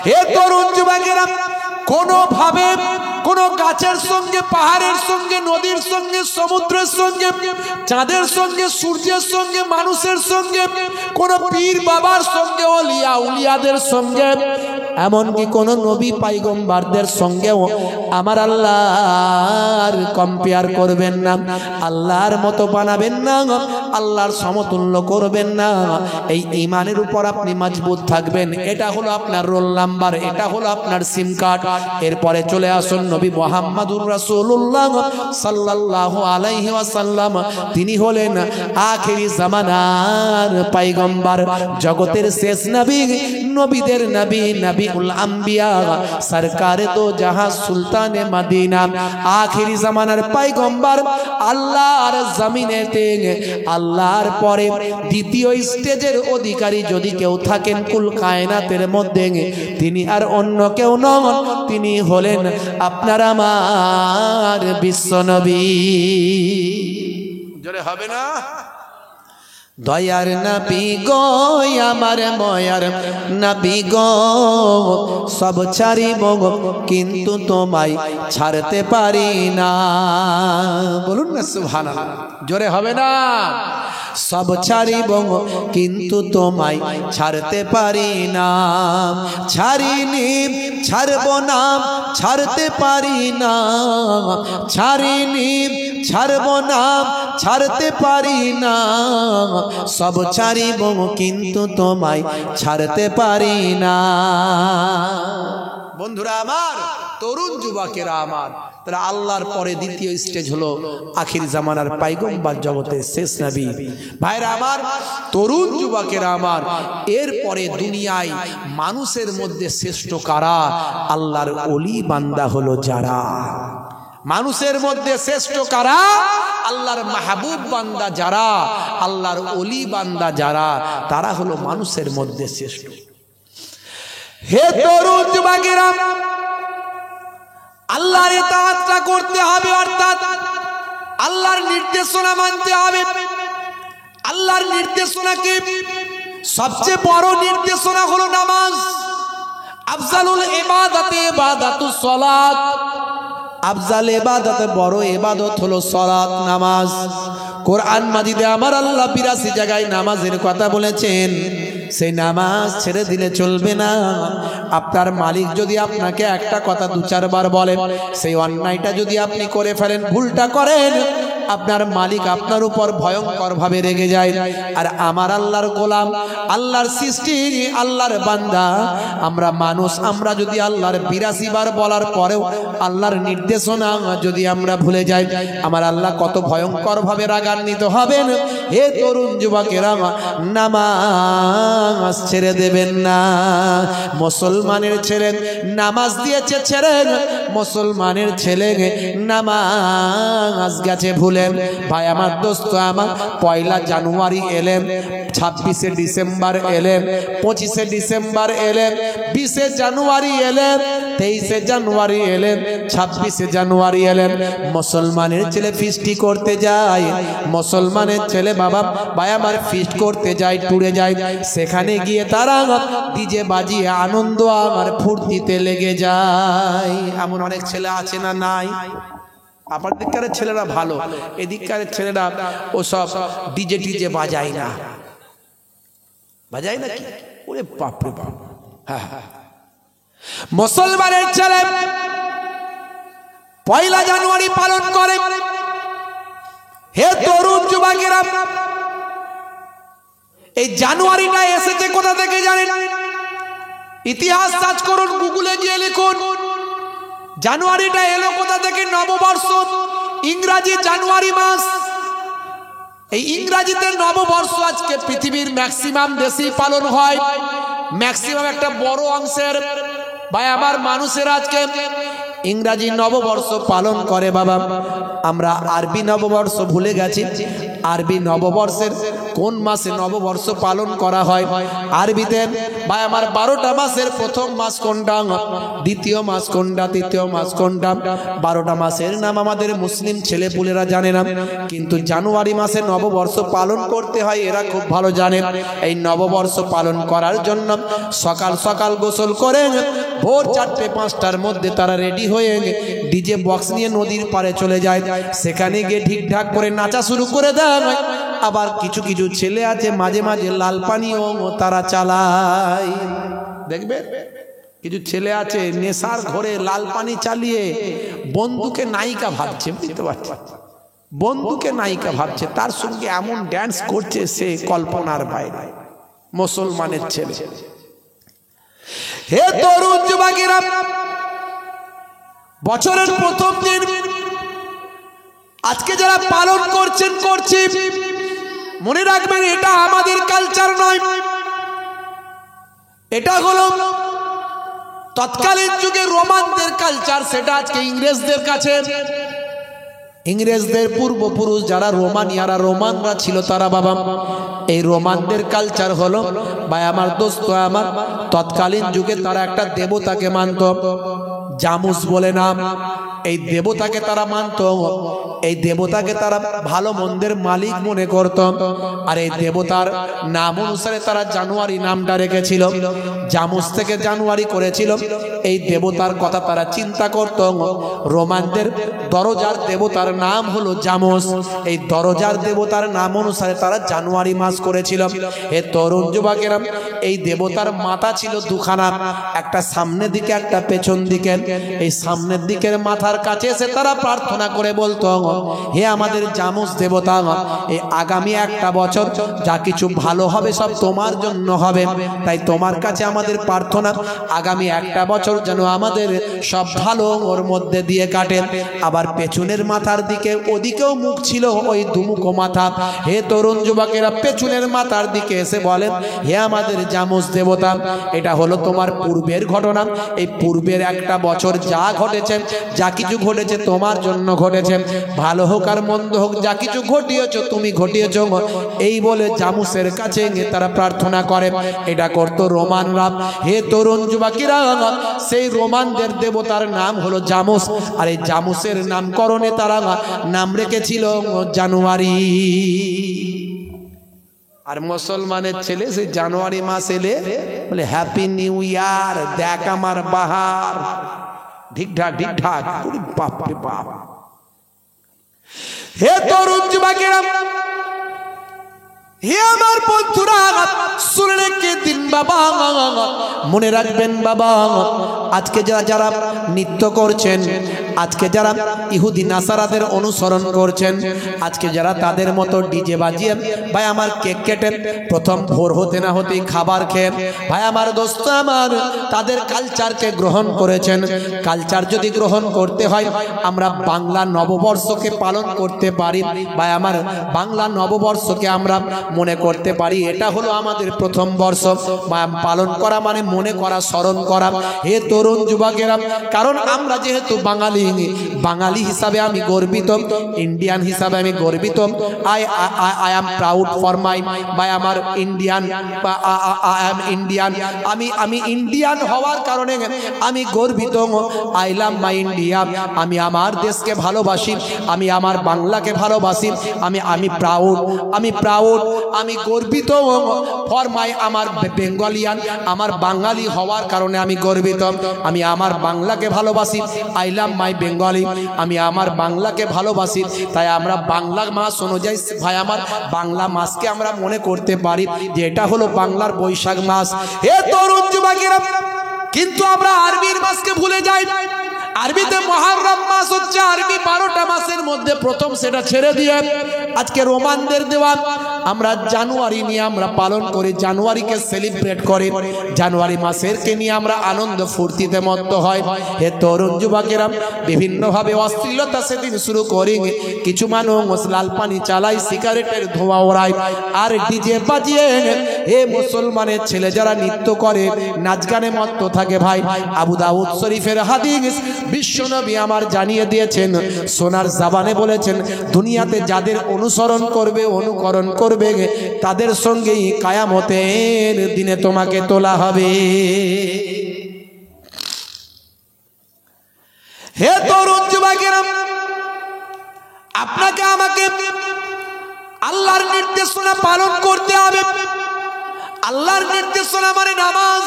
হে তরুণ যুবকেরা, কোনোভাবে কোনো গাছের সঙ্গে, পাহাড়ের সঙ্গে, নদীর সঙ্গে, সমুদ্রের সঙ্গে, চাঁদের সঙ্গে, সূর্যের সঙ্গে, মানুষের সঙ্গে, কোন পীর বাবার সঙ্গে, ওলিয়া উলিয়াদের সঙ্গে, এমনকি কোন নবী পয়গম্বরদের সঙ্গেও আমার আল্লাহর কম্পেয়ার করবেন না, আল্লাহর মতো বানাবেন না, আল্লাহর সমতুল্য করবেন না। এই ঈমানের উপর আপনি মজবুত থাকবেন। এটা হলো আপনার রোল নাম্বার, এটা হলো আপনার সিম কার্ড। এরপরে চলে আসুন নবী মুহাম্মদুর রাসূলুল্লাহ সাল্লাল্লাহু আলাইহি ওয়াসাল্লাম। তিনি হলেন আখিরি জামানার পয়গম্বর, জগতের শেষ নবী, নবীদের নবী, নবীউল আম্বিয়া, সরকারে দো জাহাঁ, সুলতানে মদিনা, আখিরি জামানার পয়গম্বর। আল্লাহর জমিনেতে আল্লাহর পরে দ্বিতীয় স্টেজের অধিকারী যদি কেউ থাকেন কুল কায়নাতের মধ্যে, তিনি আর অন্য কেউ নন, তিনি হলেন আপনার আমার বিশ্ব নবী। জোরে হবে না? দয়ার নবী গো, আমার ময়ার নবী গো, সব ছাড়িব কিন্তু তোমায় ছাড়তে পারি না। বলুন না সুবহানাল্লাহ, জোরে হবে না? সব ছাড়িব কিন্তু তোমায় ছাড়তে পারি না, ছাড়িনি ছাড়ব না, ছাড়তে পারি না, ছাড়িনি ছাড়ব না, ছাড়তে পারি না, সব ছাড়িব কিন্তু তোমায় ছাড়তে পারি না। বন্ধুরা আমার, তরুণ যুবকেরা আমার, তাহলে আল্লাহর পরে দ্বিতীয় স্টেজ হলো আখির জামানার পয়গম্বর, জগতের শেষ নবী। ভাইরা আমার, তরুণ যুবকেরা আমার, এরপরে দুনিয়ায় মানুষের মধ্যে শ্রেষ্ঠ কারা? আল্লাহর ওলি বান্দা হলো যারা। মানুষের মধ্যে শ্রেষ্ঠ কারা? আল্লাহর মাহবুব বান্দা যারা, আল্লাহর ওলি বান্দা যারা, তারা হলো মানুষের মধ্যে শ্রেষ্ঠ। হে তরুণ যুবকেরা, আল্লাহর ইতাআতটা করতে হবে, অর্থাৎ আল্লাহর নির্দেশনা মানতে হবে। আল্লাহর নির্দেশনাকে সবচেয়ে বড় নির্দেশনা হলো নামাজ। আফজালুল ইবাদাতে ইবাদাতুস সালাত, আফজাল ইবাদতে বড় ইবাদত হলো সালাত, নামাজ। কোরআন মাজিদে আমার আল্লাহ ৮২ জায়গায় নামাজের কথা বলেছেন। সেই নামাজ ছেড়ে দিলে চলবে না। আপনার মালিক যদি আপনাকে একটা কথা ২-৪ বার বলেন, সেই অন্যায়টা যদি আপনি করে ফেলেন, ভুলটা করেন, আপনার মালিক আপনার উপর ভয়ঙ্কর ভাবে রেগে যায়। আর আমার আল্লাহর গোলাম, আল্লাহর সৃষ্টি, আল্লাহর বান্দা, আমরা মানুষ, আমরা যদি আল্লাহর ৮২ বার বলার পরেও আল্লাহর নির্দেশনা যদি আমরা ভুলে যাই, আমার আল্লাহ কত ভয়ঙ্কর ভাবে রাগান্বিত হবেন। হে তরুণ যুবকেরা, নামাজ ছেড়ে দেবেন না। মুসলমানের ছেলে নামাজ দিয়েছে ছেড়ে, মুসলমানের ছেলে নামাজ গেছে ভুলে। ভাই আমার, দোস্ত আমার, ১ জানুয়ারি এলেন, ২৬শে ডিসেম্বর এলেন, ২৫শে ডিসেম্বর এলেন, ২০শে জানুয়ারি এলেন, ২৩শে জানুয়ারি এলেন, ২৬শে জানুয়ারি এলেন। মুসলমানের ছেলে ফিস্টি করতে যায়, মুসলমানের ছেলে বাবা ভাই আমার ফিস্ট করতে যায়, টুরে যায়, সেখানে গিয়ে তারা ডিজে বাজিয়ে আনন্দ আমার ফুর্তিতে লেগে যায়। এমন অনেক ছেলে আছে না? নাই? আপনার দিককারের ছেলেরা ভালো, এদিককারের ছেলেরা ও সব ডিজে টিজে বাজায় না, বাজায় না কি? ওরে বাপ রে বাপ। হ্যাঁ, মুসলমানের ছেলে ১ জানুয়ারি পালন করে। হে তরুণ যুবকেরা, এই জানুয়ারিটা এসেছে কোথা থেকে জানেন? ইতিহাস সার্চ করুন, গুগলে গিয়ে লিখুন জানুয়ারিটা এলো কোথা থেকে। নববর্ষ, ইংরাজি জানুয়ারি মাস। এই ইংরাজিতে নববর্ষ আজকে পৃথিবীর ম্যাক্সিমাম দেশেই পালন হয়। ম্যাক্সিমাম একটা বড় অংশের ভাই আমার মানুষের আজকে ইংরাজি নববর্ষ পালন করে। বাবা, আমরা আরবি নববর্ষ ভুলে গেছি। আরবি নববর্ষের কোন মাসে নববর্ষ পালন করা হয়? আরবিতে ভাই আমার 12টা মাসের প্রথম মাস কোনটা, দ্বিতীয় মাস কোনটা, তৃতীয় মাস কোনটা? 12টা মাসের নাম আমাদের মুসলিম ছেলেপুলেরা জানে না, কিন্তু জানুয়ারি মাসে নববর্ষ পালন করতে হয় এরা খুব ভালো জানে। এই নববর্ষ পালন করার জন্য সকাল সকাল গোসল করে ভোর 4টে-5টার মধ্যে তারা রেডি হয়ে ডিজে বক্স নিয়ে নদীর পাড়ে চলে যায়। সেখানে গিয়ে ঠিকঠাক করে নাচা শুরু করে দেয়। আবার কিছু কিছু ছেলে আছে মাঝে মাঝে লাল পানিও তারা চালায়। দেখবে কিছু ছেলে আছে নেশার ঘরে লাল পানি চালিয়ে বন্ধুকে নায়িকা ভাবছে, বুঝতে পারছে, বন্ধুকে নায়িকা ভাবছে, তার সঙ্গে এমন ড্যান্স করছে সে কল্পনার বাইরে। মুসলমানের ছেলে। হে তরুণ যুবকেরা, বছরের প্রথম দিন আজকে যারা পালন করছেন করছি, মনে রাখবেন এটা আমাদের কালচার নয়, এটা হলো তৎকালীন যুগে রোমানদের কালচার। সেটা আজকে ইংরেজদের কাছে, ইংরেজদের পূর্বপুরুষ যারা রোমানিয়ারা রোমানরা ছিল তারা বাবা এই রোমানদের কালচার হলো ভাই আমার দোস্ত আমার, তৎকালীন যুগে তারা একটা দেবতাকে মানত, জামুস বলে নাম। এই দেবতাকে তারা মানত, এই দেবতাকে তারা ভালো মন্দের মালিক মনে করত। আর এই দেবতার নাম অনুসারে তারা জানুয়ারি নামটা রেখেছিল, জামুস থেকে জানুয়ারি করেছিল। এই দেবতার কথা তারা চিন্তা করত। রোমানদের দরজার দেবতার নাম হলো জামুস, এই দরজার দেবতার নাম অনুসারে তারা জানুয়ারি মাস করেছিল। এ তরুণ যুবকেরা, এই দেবতার মাথা ছিল দুখানা, একটা সামনের দিকে একটা পেছন দিকে। এই সামনের দিকের মাথার কাছে এসে তারা প্রার্থনা করে বলতো, হে আমাদের জামুস দেবতা, এই আগামী একটা বছর যা কিছু ভালো হবে সব তোমার জন্য হবে, তাই তোমার কাছে আমাদের প্রার্থনা আগামী একটা বছর যেন আমাদের সব ভালো ওর মধ্যে দিয়ে কাটে। আবার পেছনের মাথার দিকে, ওদিকেও মুখ ছিল ওই দুমুখো মাথা। হে তরুণ যুবকেরা, পেছনের মাথার দিকে এসে বলেন, হে আমাদের জামুস দেবতা, এটা হলো তোমার পূর্বের ঘটনা, এই পূর্বের একটা বছর যা ঘটেছে, যা কিছু ঘটেছে তোমার জন্য ঘটেছে, ভালো হোক আর মন্দ হোক, যা কিছু ঘটিয়েছ তুমি ঘটিয়েছ। এই বলে জামুসের কাছে তারা প্রার্থনা করে। এটা করতো রোমানরা। হে তরুণ যুবকেরা, সেই রোমানদের দেবতার নাম হলো জামুস, আর এই জামুসের নামকরণে তারা নাম রেখেছিল জানুয়ারি। আর মুসলমানের ছেলে সেই জানুয়ারি মাস এলে বলে হ্যাপি নিউ ইয়ার, দেখ আমার বাহার, ঠিকঠাক ঠিকঠাক। বাপ রে বাপ। হে তরুণ যুবকেরা, হে আমার বন্ধুরা, শুনে রেখে দিন বাবা, মনে রাখবেন বাবা, আজকে যারা যারা নৃত্য করছেন, আজকে যারা ইহুদি নাসারাদের অনুসরণ করছেন, আজকে যারা তাদের মতো ডিজে বাজিয়ে ভাই আমার কেক কেটে প্রথম ভোর হতে না হতেই খাবার খেয়ে ভাই আমার দোস্ত আমার তাদের কালচারকে গ্রহণ করেছেন। কালচার যদি গ্রহণ করতে হয়, আমরা বাংলা নববর্ষকে পালন করতে পারি ভাই আমার, বাংলা নববর্ষকে আমরা মনে করতে পারি এটা হলো আমাদের প্রথম বর্ষ। পালন করা মানে মনে করা, স্মরণ করা। হে তরুণ যুবকেরা, কারণ আমরা যেহেতু বাঙালি, বাঙালি হিসাবে আমি গর্বিত, ইন্ডিয়ান হিসাবে আমি গর্বিত। I am proud for my by আমার ইন্ডিয়ান, আই এম ইন্ডিয়ান, আমি ইন্ডিয়ান হওয়ার কারণে আমি গর্বিত। আই লাভ মাই ইন্ডিয়া, আমি আমার দেশকে ভালোবাসি, আমি আমার বাংলাকে ভালোবাসি, আমি প্রাউড, আমি গর্বিত ফর মাই আমার বেঙ্গলিয়ান, আমার বাঙালি হওয়ার কারণে আমি গর্বিত। আমি আমার বাংলাকে ভালোবাসি, আই লাভ মাই বেঙ্গলি, আমি আমার বাংলাকে ভালোবাসি। তাই আমরা বাংলা মাস অনুযায়ী ভাই আমার বাংলা মাসকে আমরা মনে করতে পারি যে এটা হলো বাংলার বৈশাখ মাস। হে তরুণ যুবকেরা, কিন্তু আমরা আরবির মাসকে ভুলে যাই। আরবিতে মুহররম মাস হচ্ছে আরবি 12টা মাসের মধ্যে প্রথম, সেটা ছেড়ে দিয়ে আজকে রোমানদের দেওয়া আমরা জানুয়ারি নিয়ে আমরা পালন করি, জানুয়ারিকে সেলিব্রেট করে, জানুয়ারি মাসের কে নিয়ে আমরা আনন্দ ফুর্তিতে মত্ত হয়। হে তরুণ যুবকেরা, বিভিন্নভাবে অশ্লীলতা সেদিন শুরু করে, কিছু মানুষ লাল পানি চালায়, সিগারেটের ধোঁয়া ওড়ায়, আর ডিজে বাজিয়ে এ মুসলমানের ছেলে যারা নৃত্য করে, নাচ গানে মত্ত থাকে। ভাই, আবু দাউদ শরীফের হাদিস বিশ্বনবী আমার জানিয়ে দিয়েছেন, সোনার জাবানে বলেছেন, দুনিয়াতে যাদের অনুসরণ করবে, অনুকরণ করবে, তাদের সঙ্গেই কিয়ামতের দিনে তোমাকে তোলা হবে। হে তরুণ যুবকেরা, আপনাকে আমাকে আল্লাহর নির্দেশনা পালন করতে হবে। আল্লাহর নির্দেশনা মানে নামাজ।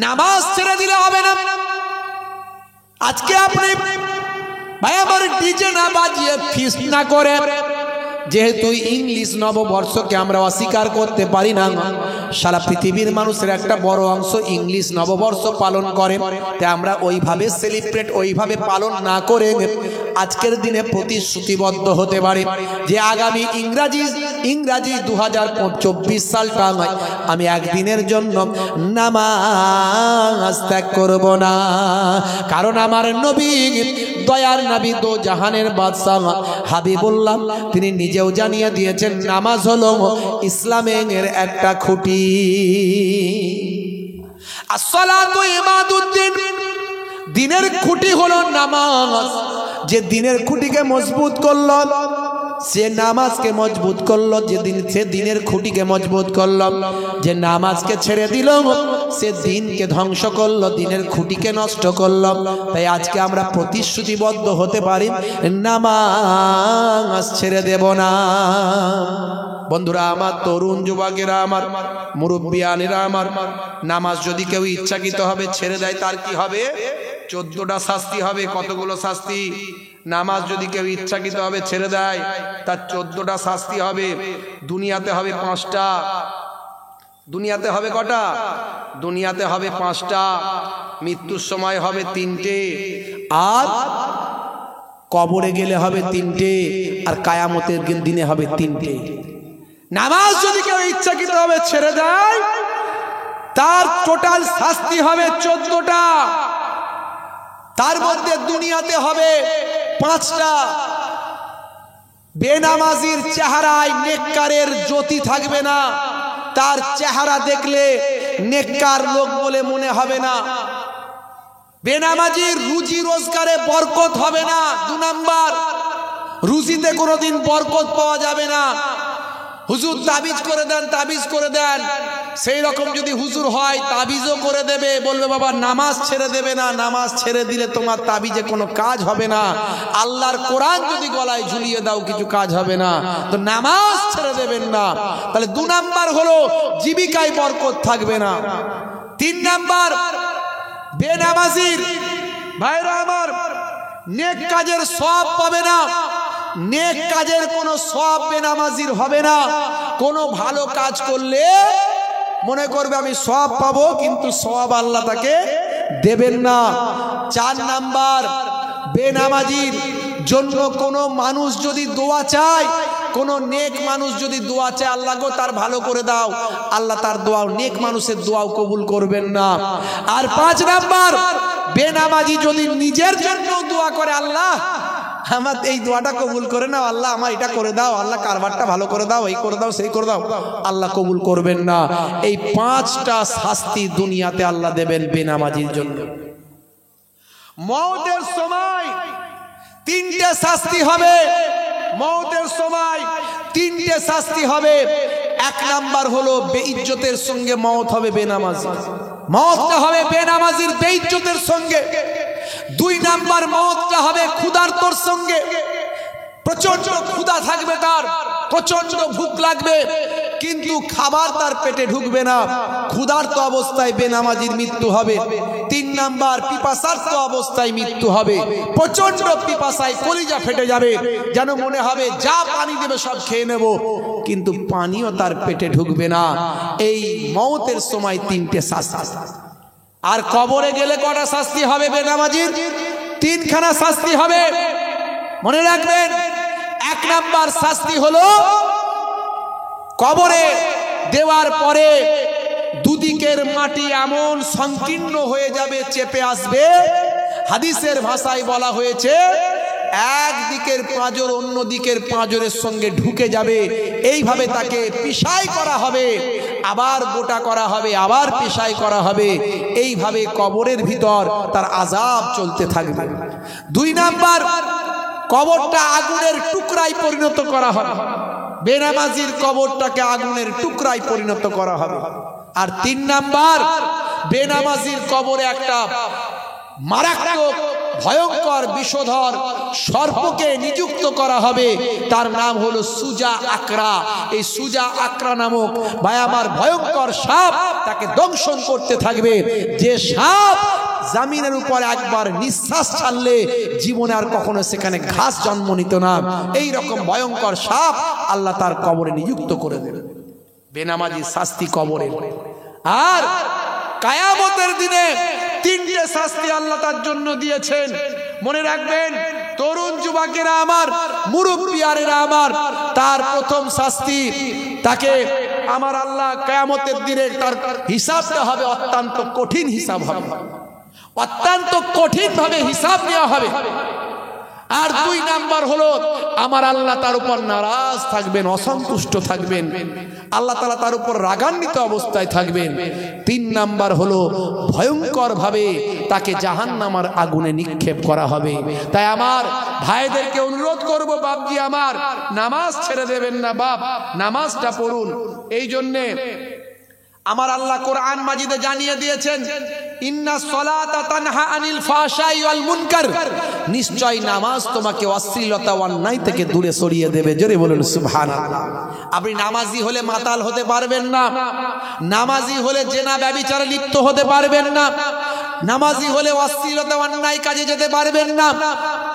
নামাজ ছেড়ে দিলে হবে না। আজকে আপনি ভাই আমার ডিজে না বাজিয়ে, ফিস্ট না করে, যেহেতু ইংলিশ নববর্ষকে আমরা অস্বীকার করতে পারি না, সারা পৃথিবীর মানুষের একটা বড় অংশ ইংলিশ নববর্ষ পালন করে, তাই আমরা ওইভাবে সেলিব্রেট, ওইভাবে পালন না করে আজকের দিনে প্রতিশ্রুতিবদ্ধ হতে পারি যে আগামী ইংরাজি 2024 সালটা আমি একদিনের জন্য নামাজ ত্যাগ করব না। কারণ আমার নবী, দয়ার নবী, দো জাহানের বাদশাহ হাবিবুল্লাহ, তিনি নিজেও জানিয়ে দিয়েছেন, নামাজ হলো ইসলামের একটা খুঁটি। আসসালাতু ইমাদুদ্দিন, দিনের খুঁটি হলো নামাজ। যে দিনের খুঁটিকে মজবুত করলো, সে নামাজকে মজবুত করলো। সে দিনের খুঁটিকে মজবুত করলো। যে নামাজকে ছেড়ে দিল, সে দিনকে ধ্বংস করলো, দিনের খুঁটিকে নষ্ট করলো। তাই আজকে আমরা প্রতিশ্রুতিবদ্ধ হতে পারি, নামাজ ছেড়ে দেব না। বন্ধুরা আমার, তরুণ যুবকেরা আমার, মুরব্বিয়ানেরা আমার, নামাজ যদি কেউ ইচ্ছাকৃত হবে ছেড়ে দেয়, তার কি হবে? 14টা শাস্তি হবে। কতগুলো শাস্তি? নামাজ যদি কেউ ইচ্ছাকৃত হবে ছেড়ে দেয়, তার 14টা শাস্তি হবে। দুনিয়াতে হবে 5টা। দুনিয়াতে হবে কটা? দুনিয়াতে হবে 5টা, মৃত্যুর সময় হবে 3টে, আর কবরে গেলে হবে 3টে, আর কিয়ামতের দিনে হবে 3টে। নামাজ যদি কেউ ইচ্ছাকৃত হবে ছেড়ে দেয়, তার টোটাল শাস্তি হবে 14টা। তার মধ্যে দুনিয়াতে হবে 5টা। বেনামাজির চেহারায় নেককারের জ্যোতি থাকবে না, তার চেহারা দেখলে নেককার লোক বলে মনে হবে না। বেনামাজির রুজি রোজগারে বরকত হবে না। 2 নাম্বার, রুজিতে কোনোদিন বরকত পাওয়া যাবে না। হুজুর তাবিজ করে দেন, তাবিজ করে দেন, সেই রকম যদি হুজুর হয় তাবিজও করে দেবে, বলবে বাবা নামাজ ছেড়ে দেবে না, নামাজ ছেড়ে দিলে তোমার তাবিজে কোনো কাজ হবে না। আল্লাহর কোরআন যদি গলায় ঝুলিয়ে দাও কিছু কাজ হবে না, তো নামাজ ছেড়ে দেবেন না। তাহলে 2 নাম্বার হলো জীবিকায় বরকত থাকবে না। 3 নাম্বার, বেনামাজির ভাইরা আমার নেক কাজের সওয়াব পাবে না। নেক কাজের কোনো সওয়াব বেনামাজির হবে না। কোনো ভালো কাজ করলে মনে করবে আমি সওয়াব পাবো, কিন্তু সওয়াব আল্লাহ তাকে দেবেন না। 4 নাম্বার, বেনামাজির জন্য কোনো মানুষ যদি দোয়া চায়, কোনো নেক মানুষ যদি দোয়া চায়, আল্লাহ গো তার ভালো করে দাও, আল্লাহ তার দোয়া, নেক মানুষের দোয়াও কবুল করবেন না। আর 5 নাম্বার, বেনামাজি যদি নিজের জন্য দোয়া করে, আল্লাহ আমার এই দোয়াটা কবুল করে নাও, আল্লাহ আমার এটা করে দাও, আল্লাহ কারবারটা ভালো করে দাও, এই করে দাও, সেই করে দাও, আল্লাহ কবুল করবেন না। এই 5টা শাস্তি দুনিয়াতে আল্লাহ দেবেন বেনামাজির জন্য। মওতের সময় 3টে শাস্তি হবে। মওতের সময় 3টে শাস্তি হবে। 1 নাম্বার হলো বেইজ্জতের সঙ্গে মওত হবে বেনামাজি। মওতটা হবে বেনামাজির বেইজ্জতের সঙ্গে। 2 নাম্বার, মওতটা হবে ক্ষুধার্তর সঙ্গে। প্রচন্ড ক্ষুধা থাকবে, তার প্রচন্ড ভুক লাগবে, কিন্তু খাবার তার পেটে ঢুকবে না। ক্ষুধার্ত অবস্থায় বেনামাজির মৃত্যু হবে। 3 নাম্বার, পিপাসার্ত অবস্থায় মৃত্যু হবে। প্রচন্ড পিপাসায় কলিজা ফেটে যাবে, যেন মনে হবে যা পানি দেবে সব খেয়ে নেব, কিন্তু পানিও তার পেটে ঢুকবে না। এই মওতের সময় 3টে শাস্তি। আর কবরে গেলে কটা শাস্তি হবে বেনামাজির? 3খানা শাস্তি হবে। মনে রাখবেন, 1 নাম্বার শাস্তি হলো কবরে দেওয়ার পরে দুদিকের মাটি এমন সংকীর্ণ হয়ে যাবে, চেপে আসবে। হাদিসের ভাষায় বলা হয়েছে একদিকের পাঁজর অন্য দিকের পাঁজরের সঙ্গে ঢুকে যাবে। এইভাবে তাকে পিষাই করা হবে, আবার গোটা করা হবে, আবার পিষাই করা হবে। এইভাবে কবরের ভিতর তার আযাব চলতে থাকবে। 2 নাম্বার, কবরটা আগুনের টুকরায় পরিণত করা হবে। বেনামাজির কবরটাকে আগুনের টুকরায় পরিণত করা হবে। আর 3 নাম্বার, বেনামাজির কবরে একটা মারাত্মক ভয়ঙ্কর বিষধর সর্পকে নিযুক্ত করা হবে। তার নাম হলো সুজা আকরা। এই সুজা আকরা নামক ভাই আমার ভয়ঙ্কর সাপ তাকে দংশন করতে থাকবে। যে সাপ জমিনের উপর একবার নিঃশ্বাস ছাড়লে জীবনে আর কখনো সেখানে ঘাস জন্ম নিত না, এই রকম ভয়ঙ্কর সাপ আল্লাহ তার কবরে নিযুক্ত করে দেবে। বেনামাজি শাস্তি কবরে। আর কিয়ামতের দিনে 3টে শাস্তি আল্লাহ তার জন্য দিয়েছেন। মনে রাখবেন তরুণ যুবকেরা আমার, মুরব্বিয়ারেরা আমার, তার প্রথম শাস্তি তাকে আমার আল্লাহ কিয়ামতের দিনে তার হিসাবটা হবে অত্যন্ত কঠিন হিসাব হবে, অত্যন্ত কঠিন ভাবে হিসাব নেওয়া হবে। আর 2 নাম্বার হলো আমার আল্লাহ তার উপর নারাজ থাকবেন, অসন্তুষ্ট থাকবেন, আল্লাহ তাআলা তার উপর রাগান্বিত অবস্থায় থাকবেন। 3 নাম্বার হলো ভয়ঙ্কর ভাবে তাকে জাহান্নামের আগুনে নিক্ষেপ করা হবে। তাই আমার ভাইদেরকে অনুরোধ করব, বাপজি আমার নামাজ ছেড়ে দেবেন না, বাপ নামাজটা পড়ুন। এই জন্যে আমার আল্লাহ কোরআন মাজিদে জানিয়ে দিয়েছেন ইন্না সলাতা তানহা আনিল ফাহশাই ওয়াল মুনকার, নিশ্চয় নামাজ তোমাকে অশ্লীলতা অন্যায় থেকে দূরে সরিয়ে দেবে। জোরে বলুন সুবহানাল্লাহ। আপনি নামাজি হলে মাতাল হতে পারবেন না, নামাজি হলে জেনা ব্যভিচারে লিপ্ত হতে পারবেন না, নামাজি হলে অশ্লীলতা অন্যায় কাজে যেতে পারবেন না।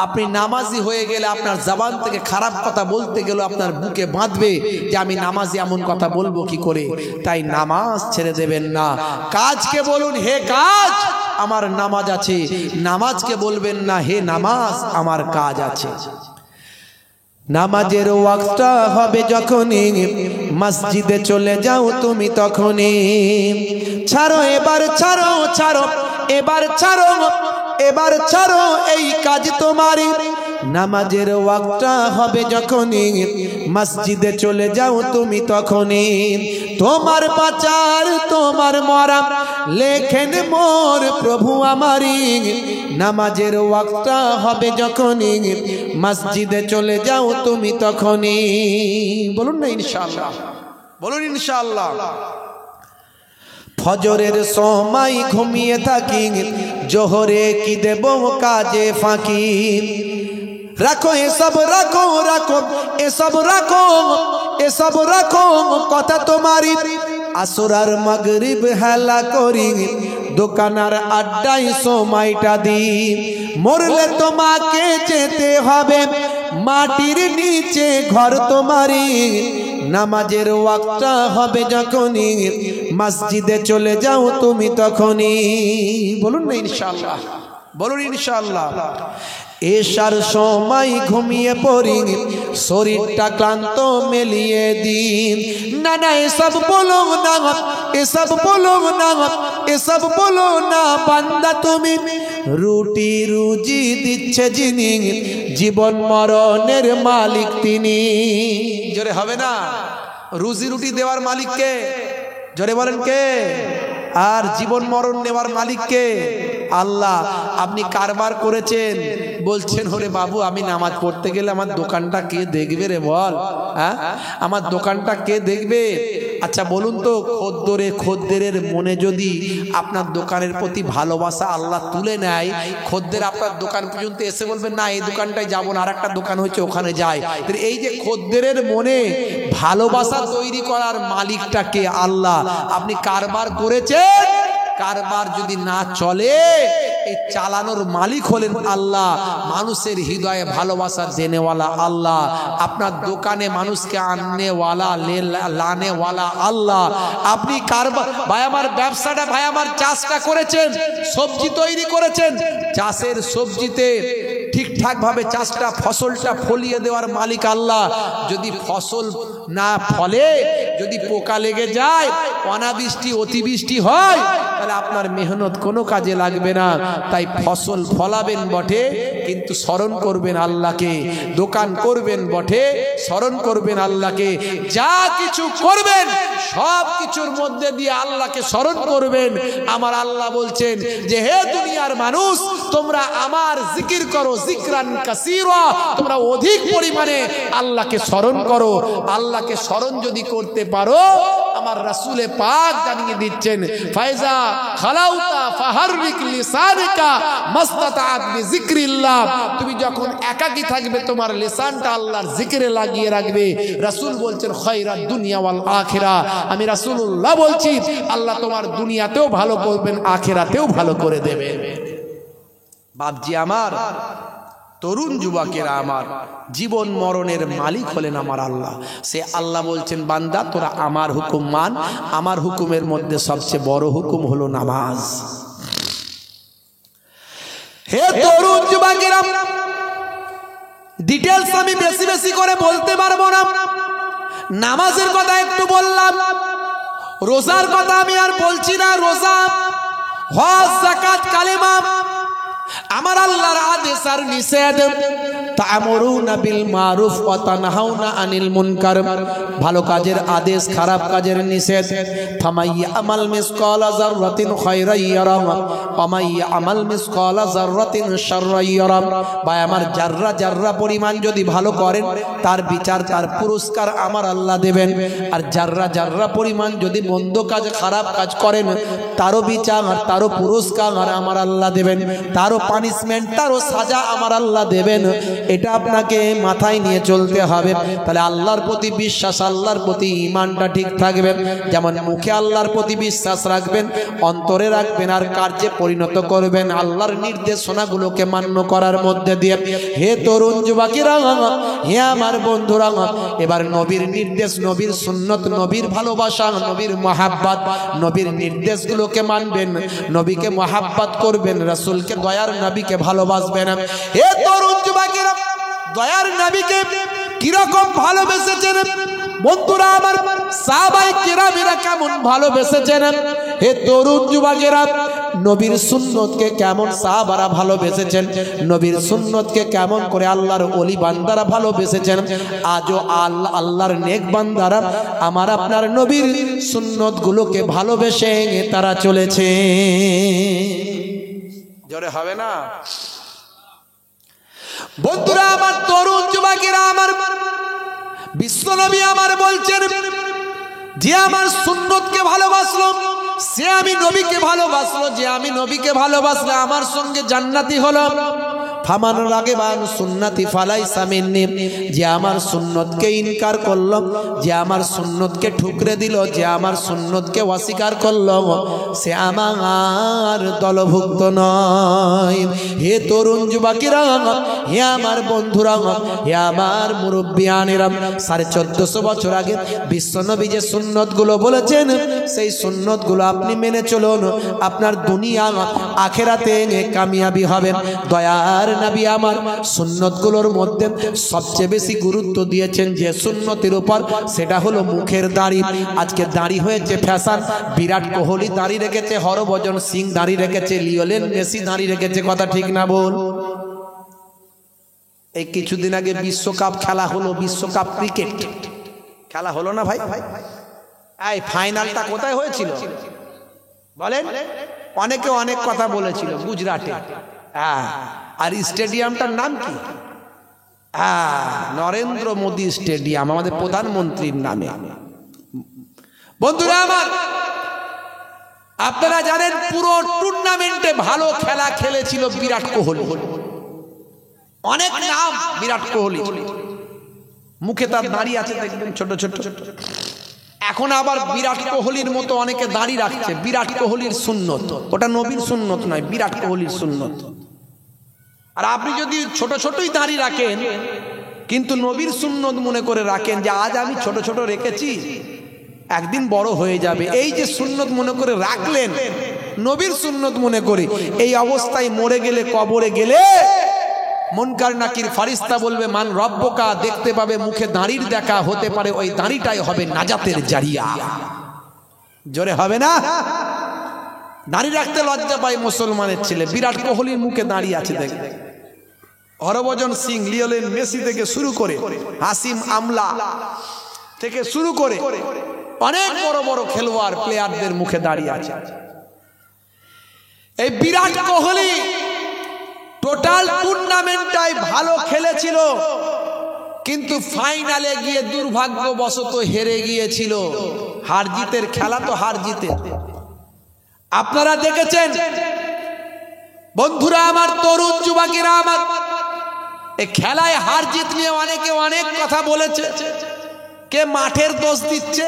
আপনি নামাজি হয়ে গেলে আপনার জবান থেকে খারাপ কথা বলতে গেলে আপনার বুকে বাঁধবে যে আমি নামাজি, এমন কথা বলবো কি করে। তাই নামাজ ছেড়ে দেবেন না। কাজকে বলুন হে কাজ আমার নামাজ আছে, নামাজকে বলবেন না হে নামাজ আমার কাজ আছে। নামাজের ওয়াক্তটা হবে যখনই মসজিদে চলে যাও তুমি তখনই। ছাড়ো এবার ছাড়ো, ছাড়ো এবার ছাড়ো, এবার ছাড়ো এই কাজ তোমারই। নামাজের ওয়াক্তটা হবে যখনই মসজিদে চলে যাও তুমি তখনই। তোমার বাঁচার তোমার মরা লেখেন মোর প্রভু আমারই। নামাজের ওয়াক্তটা হবে যখনই মসজিদে চলে যাও তুমি তখনই। বলুন না ইনশাআল্লাহ, বলুন ইনশাআল্লাহ। ফজরের সময় ঘুমিয়ে থাকি, জোহরে কি দেব কাজে ফাঁকি। রাখো এসব, রাখো রাখো এসব, রাখো এসব রাখো কথা তোমারই। আসর আর মাগরিব হেলা করি, দোকানার আড্ডায় সময়টা দিই। মরলে তোমাকে যেতে হবে মাটির নিচে ঘর তোমারই। নামাজের ওয়াক্তটা হবে যখনই মসজিদে চলে যাও তুমি তখনই। বলুন না ইনশাআল্লাহ, বলুন ইনশাআল্লাহ। এশার সময় ঘুমিয়ে পড়ি, শরীরটা ক্লান্ত মেলিয়ে দিন। না না এসব বলো না, এসব বলো না, এসব বলো না বান্দা তুমি। রুটি রুজি দিচ্ছে যিনি, জীবন মরণের মালিক তিনি। জোরে হবে না? রুজি রুটি দেওয়ার মালিক কে? জোরে বলেন কে? আর জীবন মরণ নেওয়ার মালিক কে? আল্লাহ। আপনি কারবার করেছেন, বলছেন ওরে বাবু আমি নামাজ পড়তে গেলে আমার দোকানটা কে দেখবে রে বল, হ্যাঁ আমার দোকানটা কে দেখবে? আচ্ছা বলুন তো, খদ্দেরের মনে যদি আপনার দোকানের প্রতি ভালোবাসা আল্লাহ তুলে নেয়, খদ্দের আপনার দোকান পর্যন্ত এসে বলবেন না এই দোকানটায় যাবো না, আর একটা দোকান হচ্ছে ওখানে যাই। এই যে খদ্দেরের মনে ভালোবাসা তৈরি করার মালিকটা কে? আল্লাহ। আপনি কারবার করেছেন, কারবার যদি না চলে এই চালানোর মালিক হলেন আল্লাহ। মানুষের হৃদয়ে ভালোবাসা দেনেওয়ালা আল্লাহ। আপনার দোকানে মানুষকে আননেওয়ালা লানেওয়ালা আল্লাহ। আপনি কারবার ভাই আমার ব্যবসাটা, ভাই আমার চাষটা করেছেন, সবজি তৈরি করেছেন, চাষের সবজিতে ঠিকঠাক ভাবে চাষটা ফসলটা ফলিয়ে দেওয়ার মালিক আল্লাহ। যদি ফসল না ফলে, যদি পোকা লেগে যায়, অনাবৃষ্টি অতিবৃষ্টি হয়, তাহলে আপনার মেহনত কোনো কাজে লাগবে না। তাই ফসল ফলাবেন বটে, কিন্তু স্মরণ করবেন আল্লাহকে। দোকান করবেন বটে, স্মরণ করবেন আল্লাহকে। যা কিছু করবেন সব কিছুর মধ্যে দিয়ে আল্লাহকে স্মরণ করবেন। আমার আল্লাহ বলছেন যে হে দুনিয়ার মানুষ, তোমরা আমার জিকির করো, জিকরান কাসীরা, তোমরা অধিক পরিমাণে আল্লাহকে স্মরণ করো। আল্লাহকে স্মরণ যদি করতে পারো, আমার রাসূলে পাক জানিয়ে দিচ্ছেন, ফাইজা খালাউতা ফাহাররিক লিসানিকা মাসতাতাআত বিযিকরিল্লাহ। তুমি যখন একাকী থাকবে, তোমার লিসানটা আল্লাহর জিকিরে লাগিয়ে রাখবে। রাসূল বলছেন খায়রাত দুনিয়া ওয়াল আখিরা। আমি রাসূলুল্লাহ বলছি, আল্লাহ তোমার দুনিয়াতেও ভালো করবেন, আখিরাতেও ভালো করে দেবেন। বাপজি আমার, তরুণ যুবকেরা আমার, জীবন মরণের মালিক হলেন আমার আল্লাহ। সে আল্লাহ বলছেন, বান্দা তোরা আমার হুকুম মান। আমার হুকুমের মধ্যে সবচেয়ে বড় হুকুম হলো নামাজ। হে তরুণ যুবকেরা, ডিটেইলস আমি বেশি বেশি করে বলতে পারবো না। নামাজের কথা একটু বললাম, রোজার কথা আমি আর বলছি না। রোজা, হজ, যাকাত, কালেমা, আমার আল্লাহর আদেশ আর নিষেধ। তা'মুরুনা বিল মারুফ ওয়া তানহাউনা আনিল মুনকার, ভালো কাজের আদেশ, খারাপ কাজের নিষেধ। ফামাইয়া আমাল মিসকালা যাররাতিন খায়রান ইয়ারা ওয়া মাইয়া আমাল মিসকালা যাররাতিন শাররান ইয়ারা। ভাই আমার, যাররা যাররা পরিমাণ যদি ভালো করেন, তার বিচার, তার পুরস্কার আমার আল্লাহ দেবেন। আর যাররা যাররা পরিমাণ যদি মন্দ কাজ, খারাপ কাজ করেন, তারও বিচার, তারও পুরস্কার আমার আল্লাহ দেবেন। তারও পানিশমেন্ট, তারও সাজা আমার আল্লাহ দেবেন। এটা আপনাকে মাথায় নিয়ে চলতে হবে। তাহলে আল্লাহর প্রতি বিশ্বাস, আল্লাহর প্রতি ঈমানটা ঠিক থাকবে। যেমন মুখে আল্লাহর প্রতি বিশ্বাস রাখবেন, অন্তরে রাখবেন, আর কার্যে পরিণত করবেন আল্লাহর নির্দেশনাগুলোকে মান্য করার মধ্যে দিয়ে। হে তরুণ যুবকেরা, হে আমার বন্ধুরা, এবার নবীর নির্দেশ, নবীর সুন্নত, নবীর ভালোবাসা, নবীর মহাব্বত, নবীর নির্দেশগুলোকে মানবেন, নবীকে মহাব্বত করবেন, রাসূলকে, দয়ার নবীকে ভালোবাসবেন। হে তরুণ যুবকেরা, দয়ার নবীকে কিরকম ভালোবেসেছেন বন্ধুরা আমার, সাহাবায়ে কেরামেরা কেমন ভালোবেসেছেন। হে তরুণ যুবকেরা, নবীর সুন্নতকে কেমন সাহাবারা ভালোবেসেছেন, নবীর সুন্নতকে কেমন করে আল্লাহর ওলি বান্দারা ভালোবেসেছেন। আজও আল্লাহর নেক বান্দারা আমার আপনার নবীর সুন্নতগুলোকে ভালোবেসে তারা চলেছে। জোরে হবে না বন্ধুরা আমার, তরুণ যুবকেরা আমার, বিশ্বনবী আমার বলছেন, যে আমার সুন্নতকে ভালোবাসলো সে আমি নবীকে ভালোবাসলো, যে আমি নবীকে ভালোবাসলে আমার সঙ্গে জান্নাতি হলো। ফামান রাগিবান সুন্নতি ফালাইসা মিন্নি, যে আমার সুন্নতকে ইনকার করলো, যে আমার সুন্নতকে ঠুকরে দিল, যে আমার সুন্নতকে অস্বীকার করলো, সে আমার দলভুক্ত নয়। হে তরুণ যুবকেরা, হে আমার বন্ধুরা, হে আমার মুরব্বিয়ানেরা, 1450 বছর আগে বিশ্বনবী যে সুন্নতগুলো বলেছেন, সেই সুন্নতগুলো আপনি মেনে চলুন, আপনার দুনিয়া আখিরাতে কামিয়াবি হবে। দয়ার নবী আমার সুন্নতগুলোর মধ্যে সবচেয়ে বেশি গুরুত্ব দিয়েছেন যে সুন্নতের উপর, সেটা হলো মুখের দাড়ি। আজকে দাড়ি হয়েছে ফ্যাশন। বিরাট কোহলি দাড়ি রেখেছে, হরভজন সিং দাড়ি রেখেছে, লিওনেল মেসি দাড়ি রেখেছে, কথা ঠিক না বল? এই কিছুদিন আগে বিশ্বকাপ খেলা হলো, বিশ্বকাপ ক্রিকেট খেলা হলো না ভাই? এই ফাইনালটা কোথায় হয়েছিল বলেন? অনেকে অনেক কথা বলেছিল, গুজরাটে। আর স্টেডিয়ামটার নাম কি? নরেন্দ্র মোদী স্টেডিয়াম, আমাদের প্রধানমন্ত্রীর নামে। বন্ধুরা আমার, আপনারা জানেন পুরো টুর্নামেন্টে ভালো খেলা খেলেছিল বিরাট কোহলি। অনেক নাম বিরাট কোহলি, মুখে তার দাড়ি আছে দেখবেন ছোট ছোট। এখন আবার বিরাট কোহলির মতো অনেকে দাড়ি রাখছে। বিরাট কোহলির সুন্নত, ওটা নবীর সুন্নত নয়, বিরাট কোহলির সুন্নত। আর আপনি যদি ছোট ছোটই দাড়ি রাখেন, কিন্তু নবীর সুন্নত মনে করে রাখেন যে আজ আমি ছোট ছোট রেখেছি, একদিন বড় হয়ে যাবে, এই যে সুন্নত মনে করে রাখলেন, নবীর সুন্নত মনে করে, এই অবস্থায় মরে গেলে, কবরে গেলে মুনকার নাকির ফারিস্তা বলবে মান রব্বকা, দেখতে পাবে মুখে দাঁড়ির দেখা, হতে পারে ওই দাঁড়িটাই হবে নাজাতের জারিয়া। জোরে হবে না? দাঁড়ি রাখতে লজ্জা পায় মুসলমানের ছেলে। বিরাট কোহলির মুখে দাঁড়িয়ে আছে দেখবে, হরভজন সিং, লিওনেল মেসি থেকে শুরু করে হাসিম আমলা থেকে শুরু করে অনেক বড় বড় খেলোয়াড় প্লেয়ারদের মুখে দাঁড়িয়ে আছে। এই বিরাট কোহলি টোটাল টুর্নামেন্টটাই ভালো খেলেছিল, কিন্তু ফাইনালে গিয়ে দুর্ভাগ্যবশত হেরে গিয়েছিল। হার জিতের খেলা তো হার জিতে আপনারা দেখেছেন। বন্ধুরা আমার, তরুণ যুবকেরা আমার, এই খেলায় হার জিত নিয়ে অনেকে অনেক কথা বলেছে। কে মাঠের দোষ দিচ্ছে,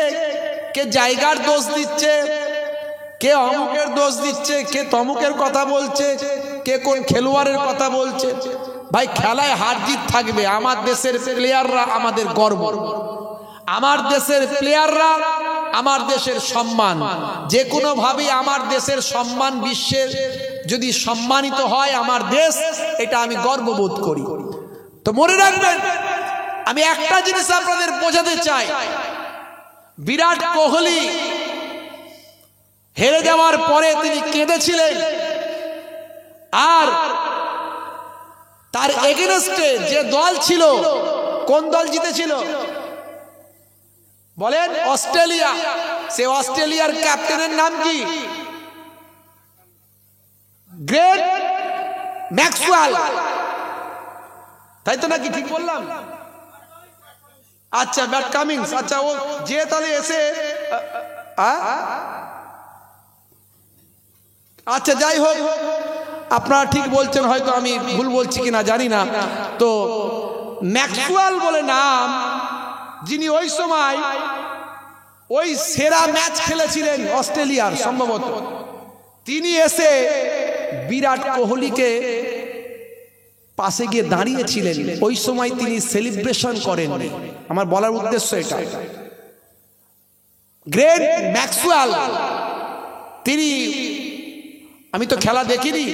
কে জায়গার দোষ দিচ্ছে, কে অমুকের দোষ দিচ্ছে, কে তমুকের কথা বলছে, কে কোন খেলোয়াড়ের কথা বলছে। ভাই, খেলায় হার জিত থাকবে। আমার দেশের প্লেয়াররা আমাদের গর্ব, আমার দেশের প্লেয়াররা আমার দেশের সম্মান। যে কোনো ভাবে আমার দেশের সম্মান বিশ্বের যদি সম্মানিত হয় আমার দেশ, এটা আমি গর্ববোধ করি। তো মনে রাখবেন, আমি একটা জিনিস আপনাদের বোঝাতে চাই, বিরাট কোহলি হেরে যাওয়ার পরে তিনি কেঁদেছিলেন, আর তার এগেনস্টে যে দল ছিল, কোন দল জিতেছিল বলেন? অস্ট্রেলিয়া। সে অস্ট্রেলিয়ার ক্যাপ্টেনের নাম কি? গ্রেট ম্যাক্সওয়েল, তাই তো নাকি? ঠিক বললাম? আচ্ছা, ব্যাট কামিংস। আচ্ছা, ও যে তাহলে এসে আচ্ছা, যাই হোক, আপনারা ঠিক বলছেন, হয়তো আমি ভুল বলছি কিনা জানি না। তো ম্যাক্সওয়েল বলে নাম, যিনি ওই সময় ওই সেরা ম্যাচ খেলেছিলেন অস্ট্রেলিয়ার সম্ভবত, তিনি এসে বিরাট কোহলিকে পাশে গিয়ে দাঁড়িয়েছিলেন। ওই সময় তিনি সেলিব্রেশন করেন। আমার বলার উদ্দেশ্য এটা, গ্রেট ম্যাক্সওয়েল তিনি, আমি তো খেলা দেখিনি,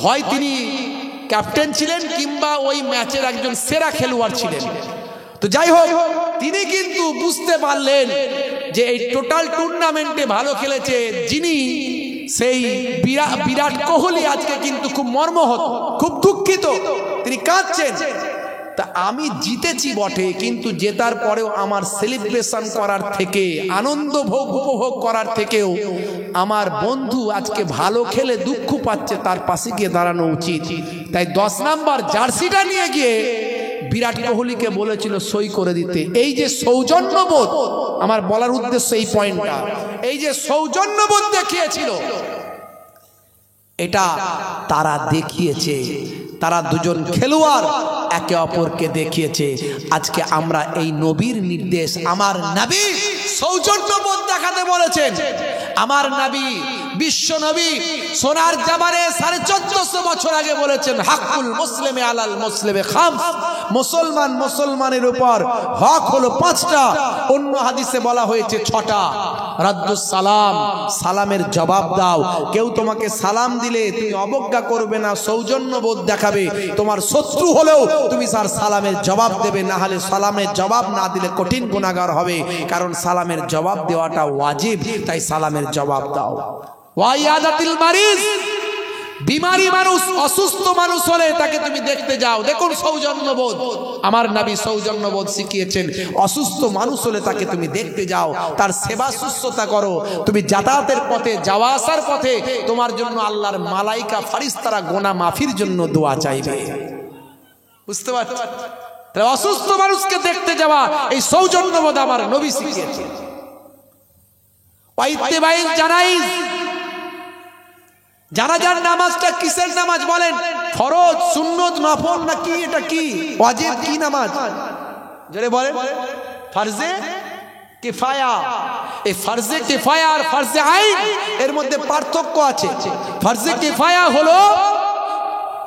হয় তিনি ক্যাপ্টেন ছিলেন কিংবা ওই ম্যাচের একজন সেরা খেলোয়াড় ছিলেন। তো যাই হোক, তিনি কিন্তু বুঝতে পারলেন যে এই টোটাল টুর্নামেন্টে ভালো খেলেছে যিনি, সেই বিরাট কোহলি আজকে কিন্তু খুব মর্মাহত, খুব দুঃখিত, তিনি কাঁদছেন। তা আমি জিতেছি বটে, কিন্তু জেতার পরেও আমার সেলিব্রেশন করার থেকে, আনন্দ উপভোগ করার থেকেও আমার বন্ধু আজকে ভালো খেলে দুঃখ পাচ্ছে, তার পাশে গিয়ে দাঁড়ানো উচিত। তাই 10 নাম্বার জার্সিটা নিয়ে গিয়ে বিরাট কোহলিকে বলেছিল সই করে দিতে। এই যে সৌজন্যবোধ, আমার বলার উদ্দেশ্য এই পয়েন্টটা, এই যে সৌজন্যবোধ দেখিয়েছিল, এটা তারা দেখিয়েছে, তারা দুজন খেলোয়াড় একে অপরকে দেখিয়েছে। আজকে আমরা এই নবীর নির্দেশ, আমার নবী সৌজন্যবোধ দেখাতে বলেছেন। আমার নবী, বিশ্ব নবী সোনার জামানে 1450 বছর আগে বলেছেন, হাক্কুল মুসলিমে আলাল মুসলিমে খামস, মুসলমান মুসলমানের উপর হক হলো 5টা। অন্য হাদিসে বলা হয়েছে 6টা। রাদ্দুস সালাম, সালামের জবাব দাও। কেউ তোমাকে সালাম দিলে তুমি অবজ্ঞা করবে না, সৌজন্যবোধ দেখাবে। তোমার শত্রু হলেও তুমি তার সালামের জবাব দেবে, না হলে সালামের জবাব না দিলে কঠিন গুনাহগার হবে। কারণ সালামের জবাব দেওয়াটা ওয়াজিব, তাই সালামের জবাব দাও। ওয়াইয়াদাতিল মারিজ, বিমারি মানুষ, অসুস্থ মানুষ হলে তাকে তুমি দেখতে যাও। দেখুন সৌজন্যবোধ, আমার নবী সৌজন্যবোধ শিখিয়েছেন। অসুস্থ মানুষ হলে তাকে তুমি দেখতে যাও, তার সেবা শুশ্রূষা করো। তুমি যাতায়াতের পথে, যাওয়া আসার পথে তোমার জন্য আল্লাহর মালাইকা ফারিস্তারা গুনাহ মাফির জন্য দোয়া চাইবে। বুঝতে পারছো? অসুস্থ মানুষকে দেখতে যাওয়া, এই সৌজন্যবোধ আমার নবী শিখিয়েছেন। ওয়াইত্তেবাইল জানাইজ, জানাজার নামাজটা কিসের নামাজ বলেন? ফরজ, সুন্নত, নফল না কি? এটা কি ওয়াজিব, কি নামাজ? জোরে বলেন। ফরজে কিফায়া। এই ফরজে কিফায়া আর ফরজে আইন এর মধ্যে পার্থক্য আছে। ফরজে কিফায়া হলো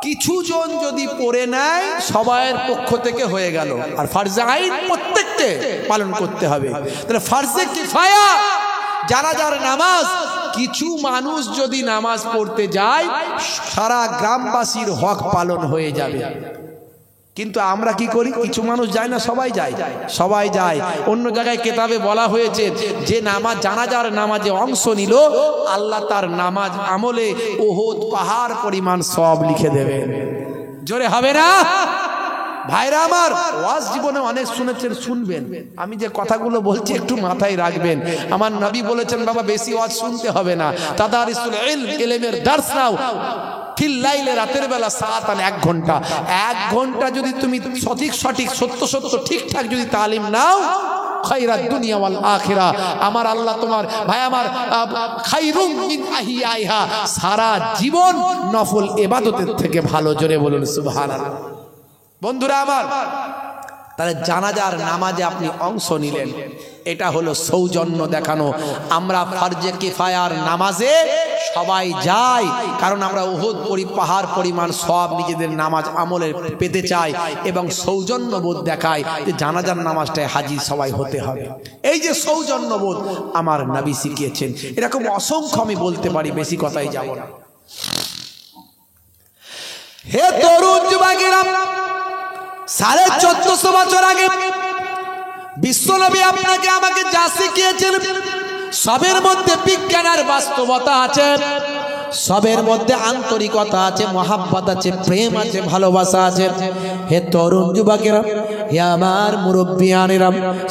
কিছু জন যদি পড়ে নেয় সবার পক্ষ থেকে হয়ে গেল, আর ফরজে আইন প্রত্যেককে পালন করতে হবে। তাহলে ফরজে কিফায়া জানাজার নামাজ কিছু মানুষ যদি নামাজ পড়তে যায় সারা গ্রামবাসীর হক পালন হয়ে যাবে। কিন্তু আমরা কি করি? কিছু মানুষ যায় না, সবাই যায়, সবাই যায়। অন্য জায়গায় কেতাবে বলা হয়েছে যে নামাজ জানাজার নামাজে অংশ নিল আল্লাহ তার নামাজ আমলে উহুদ পাহাড় পরিমাণ সওয়াব লিখে দেবেন। জোরে হবে না ভাইরা আমার? ওয়াজ জীবনে অনেক শুনেছেন, শুনবেন। আমি যে কথাগুলো বলছি একটু মাথায় রাখবেন। আমার নবী বলেছেন বাবা বেশি ওয়াজ শুনতে হবে না, তাদারিসুল ইলম, ইলমের দার্স নাও ফিল লাইলে, রাতের বেলা সাআতান 1 ঘন্টা। 1 ঘন্টা যদি তুমি সঠিক সত্য ঠিকঠাক যদি তালিম নাও, খায়রাত দুনিয়া ওয়াল আখিরা, আমার আল্লাহ তোমার ভাই আমার খায়রুম মিন আহিয়াইহা, সারা জীবন নফল ইবাদতের থেকে ভালো। জোরে বলুন সুবহানাল্লাহ। বন্ধুরা আমার, তাহলে জানাজার নামাজে আপনি অংশ নিলেন, এটা হলো সৌজন্য দেখানো। আমরা ফরজে কিফায়ার নামাজে সবাই যাই, কারণ আমরা উহুদ পাহাড় পরিমাণ সব নিজেদের নামাজ আমলে পেতে চাই এবং সৌজন্যবোধ দেখাই যে জানাজার নামাজটায় হাজির সবাই হতে হবে। এই যে সৌজন্যবোধ আমার নবী শিখিয়েছেন, এরকম অসংখ্য আমি বলতে পারি, বেশি কথাই যাব না। হে তরুণ যুবকেরা, 1450 বছর আগে বিশ্বনবী আপনাকে আমাকে যা শিখিয়েছেন সবের মধ্যে বিজ্ঞান আর বাস্তবতা আছে, সবের মধ্যে আন্তরিকতা আছে, মহাব্বত আছে, প্রেম আছে, ভালোবাসা আছে। হে তরুণ যুবকেরা, হে আমার মুরব্বিয়ানেরা,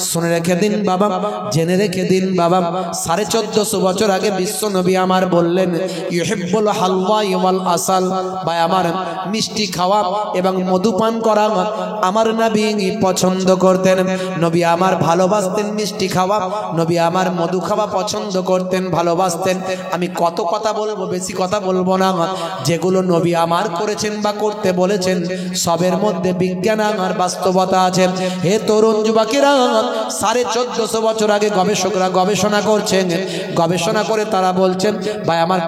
শুনে রেখে দিন বাবা, জেনে রেখে দিন বাবা, 1450 বছর আগে বিশ্বনবী আমার বললেন ইউহিব্বুল হালওয়া ওয়াল আসাল, ভাই আমার মিষ্টি খাওয়া এবং মধুপান করা আমার নবী পছন্দ করতেন। নবী আমার ভালোবাসতেন মিষ্টি খাওয়া, নবী আমার মধু খাওয়া পছন্দ করতেন, ভালোবাসতেন। আমি কত কথা বলবো, বেশি কথা বলবো না। যেগুলো নবী আমার করেছেন বা করতে বলেছেন সবের মধ্যে বিজ্ঞান আর বাস্তবতা আছে। হে তরুণ যুবকেরা, 1450 বছর আগে গবেষকরা গবেষণা করছেন, গবেষণা করে তারা বলছেন ভাই আমার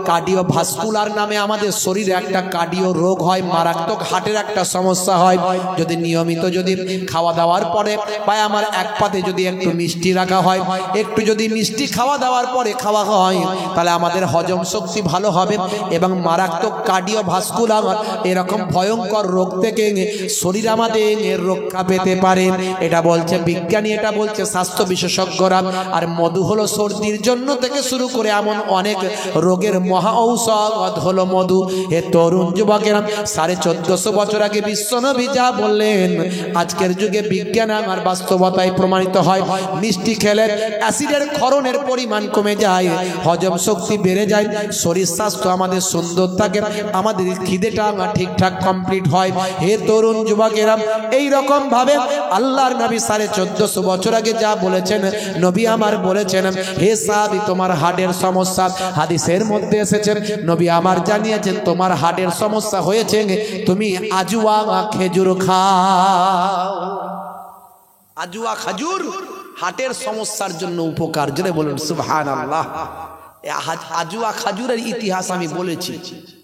কার্ডিও ভাস্কুলার নামে আমাদের শরীরে একটা কার্ডিও রোগ হয়, মারাত্মক হার্টের একটা সমস্যা হয়। যদি নিয়মিত যদি খাওয়া দাওয়ার পরে ভাই আমার এক পাতে যদি একটু মিষ্টি রাখা হয়, একটু যদি মিষ্টি খাওয়া দাওয়ার পরে খাওয়া হয়, তাহলে আমাদের হজম শক্তি ভালো হবে এবং মারাত্মক কার্ডিওভাস্কুলার এরকম ভয়ঙ্কর রোগ থেকে শরীর আমাদের রক্ষা পেতে পারে। এটা বলছে বিজ্ঞানী, এটা বলছে স্বাস্থ্য বিশেষজ্ঞরা। আর মধু হলো সর্দির জন্য থেকে শুরু করে এমন অনেক রোগের মহা ঔষধ হলো মধু। হে তরুণ যুবকেরা, 1450 বছর আগে বিশ্বনবী যা বললেন আজকের যুগে বিজ্ঞান আর বাস্তবতায় প্রমাণিত হয়। মিষ্টি খেলে অ্যাসিডের ক্ষরণের পরিমাণ কমে যায়, হজম শক্তি বেড়ে যায়, শরীর স্বাস্থ্য আমাদের সুন্দর থাকে, আমাদের খিদেটা ঠিকঠাক কমপ্লিট হয়। হে তরুণ যুবকেরা, এই রকম ভাবে আল্লাহর নবী 1450 বছর আগে যা বলেছেন নবী আমার বলেছেন হে সাহাবী তোমার হার্টের সমস্যা, হাদিসের মধ্যে এসেছে নবী আমার জানিয়েছেন তোমার হার্টের সমস্যা হয়েছে, তুমি আজুয়া খেজুর খাও। আজুয়া খেজুর হার্টের সমস্যার জন্য উপকার। জোরে বলুন সুবহানাল্লাহ। আজুয়া খাজুরের ইতিহাস আমি বলেছি,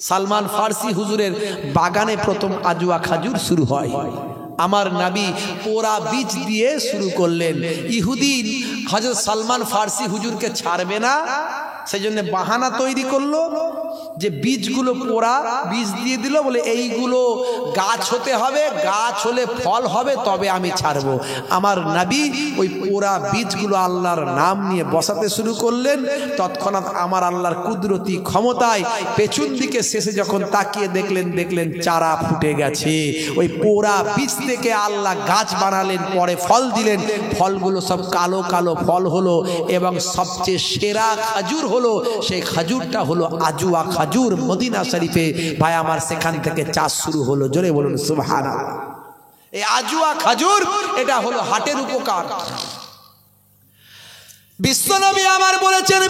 সালমান ফার্সি হুজুরের বাগানে প্রথম আজুয়া খাজুর শুরু হয়। আমার নবী পোড়া বীজ দিয়ে শুরু করলেন। ইহুদি হযরত সালমান ফার্সি হুজুরকে ছাড়বে না, সেই জন্য বাহানা তৈরি করলো যে বীজগুলো পোড়া বীজ দিয়ে দিল, বলে এইগুলো গাছ হতে হবে, গাছ হলে ফল হবে তবে আমি ছাড়বো। আমার নবী ওই পোড়া বীজগুলো আল্লাহর নাম নিয়ে বসাতে শুরু করলেন। তৎক্ষণাৎ আমার আল্লাহর কুদরতি ক্ষমতায় পেছন দিকে শেষে যখন তাকিয়ে দেখলেন চারা ফুটে গেছে। ওই পোড়া বীজ থেকে আল্লাহ গাছ বানালেন, পরে ফল দিলেন, ফলগুলো সব কালো কালো ফল হলো এবং সবচেয়ে সেরা খাজুর হলো সেই খাজুরটা হলো আজুয়া খাজুর। মদিনা শরীফে ভাই আমার সেখান থেকে চাষ শুরু হলো। জোরে বলুন সুবহানাল্লাহ। এই আজুয়া খাজুর এটা হলো হার্টের উপকার। বিশ্বনবী আমার বলেছেন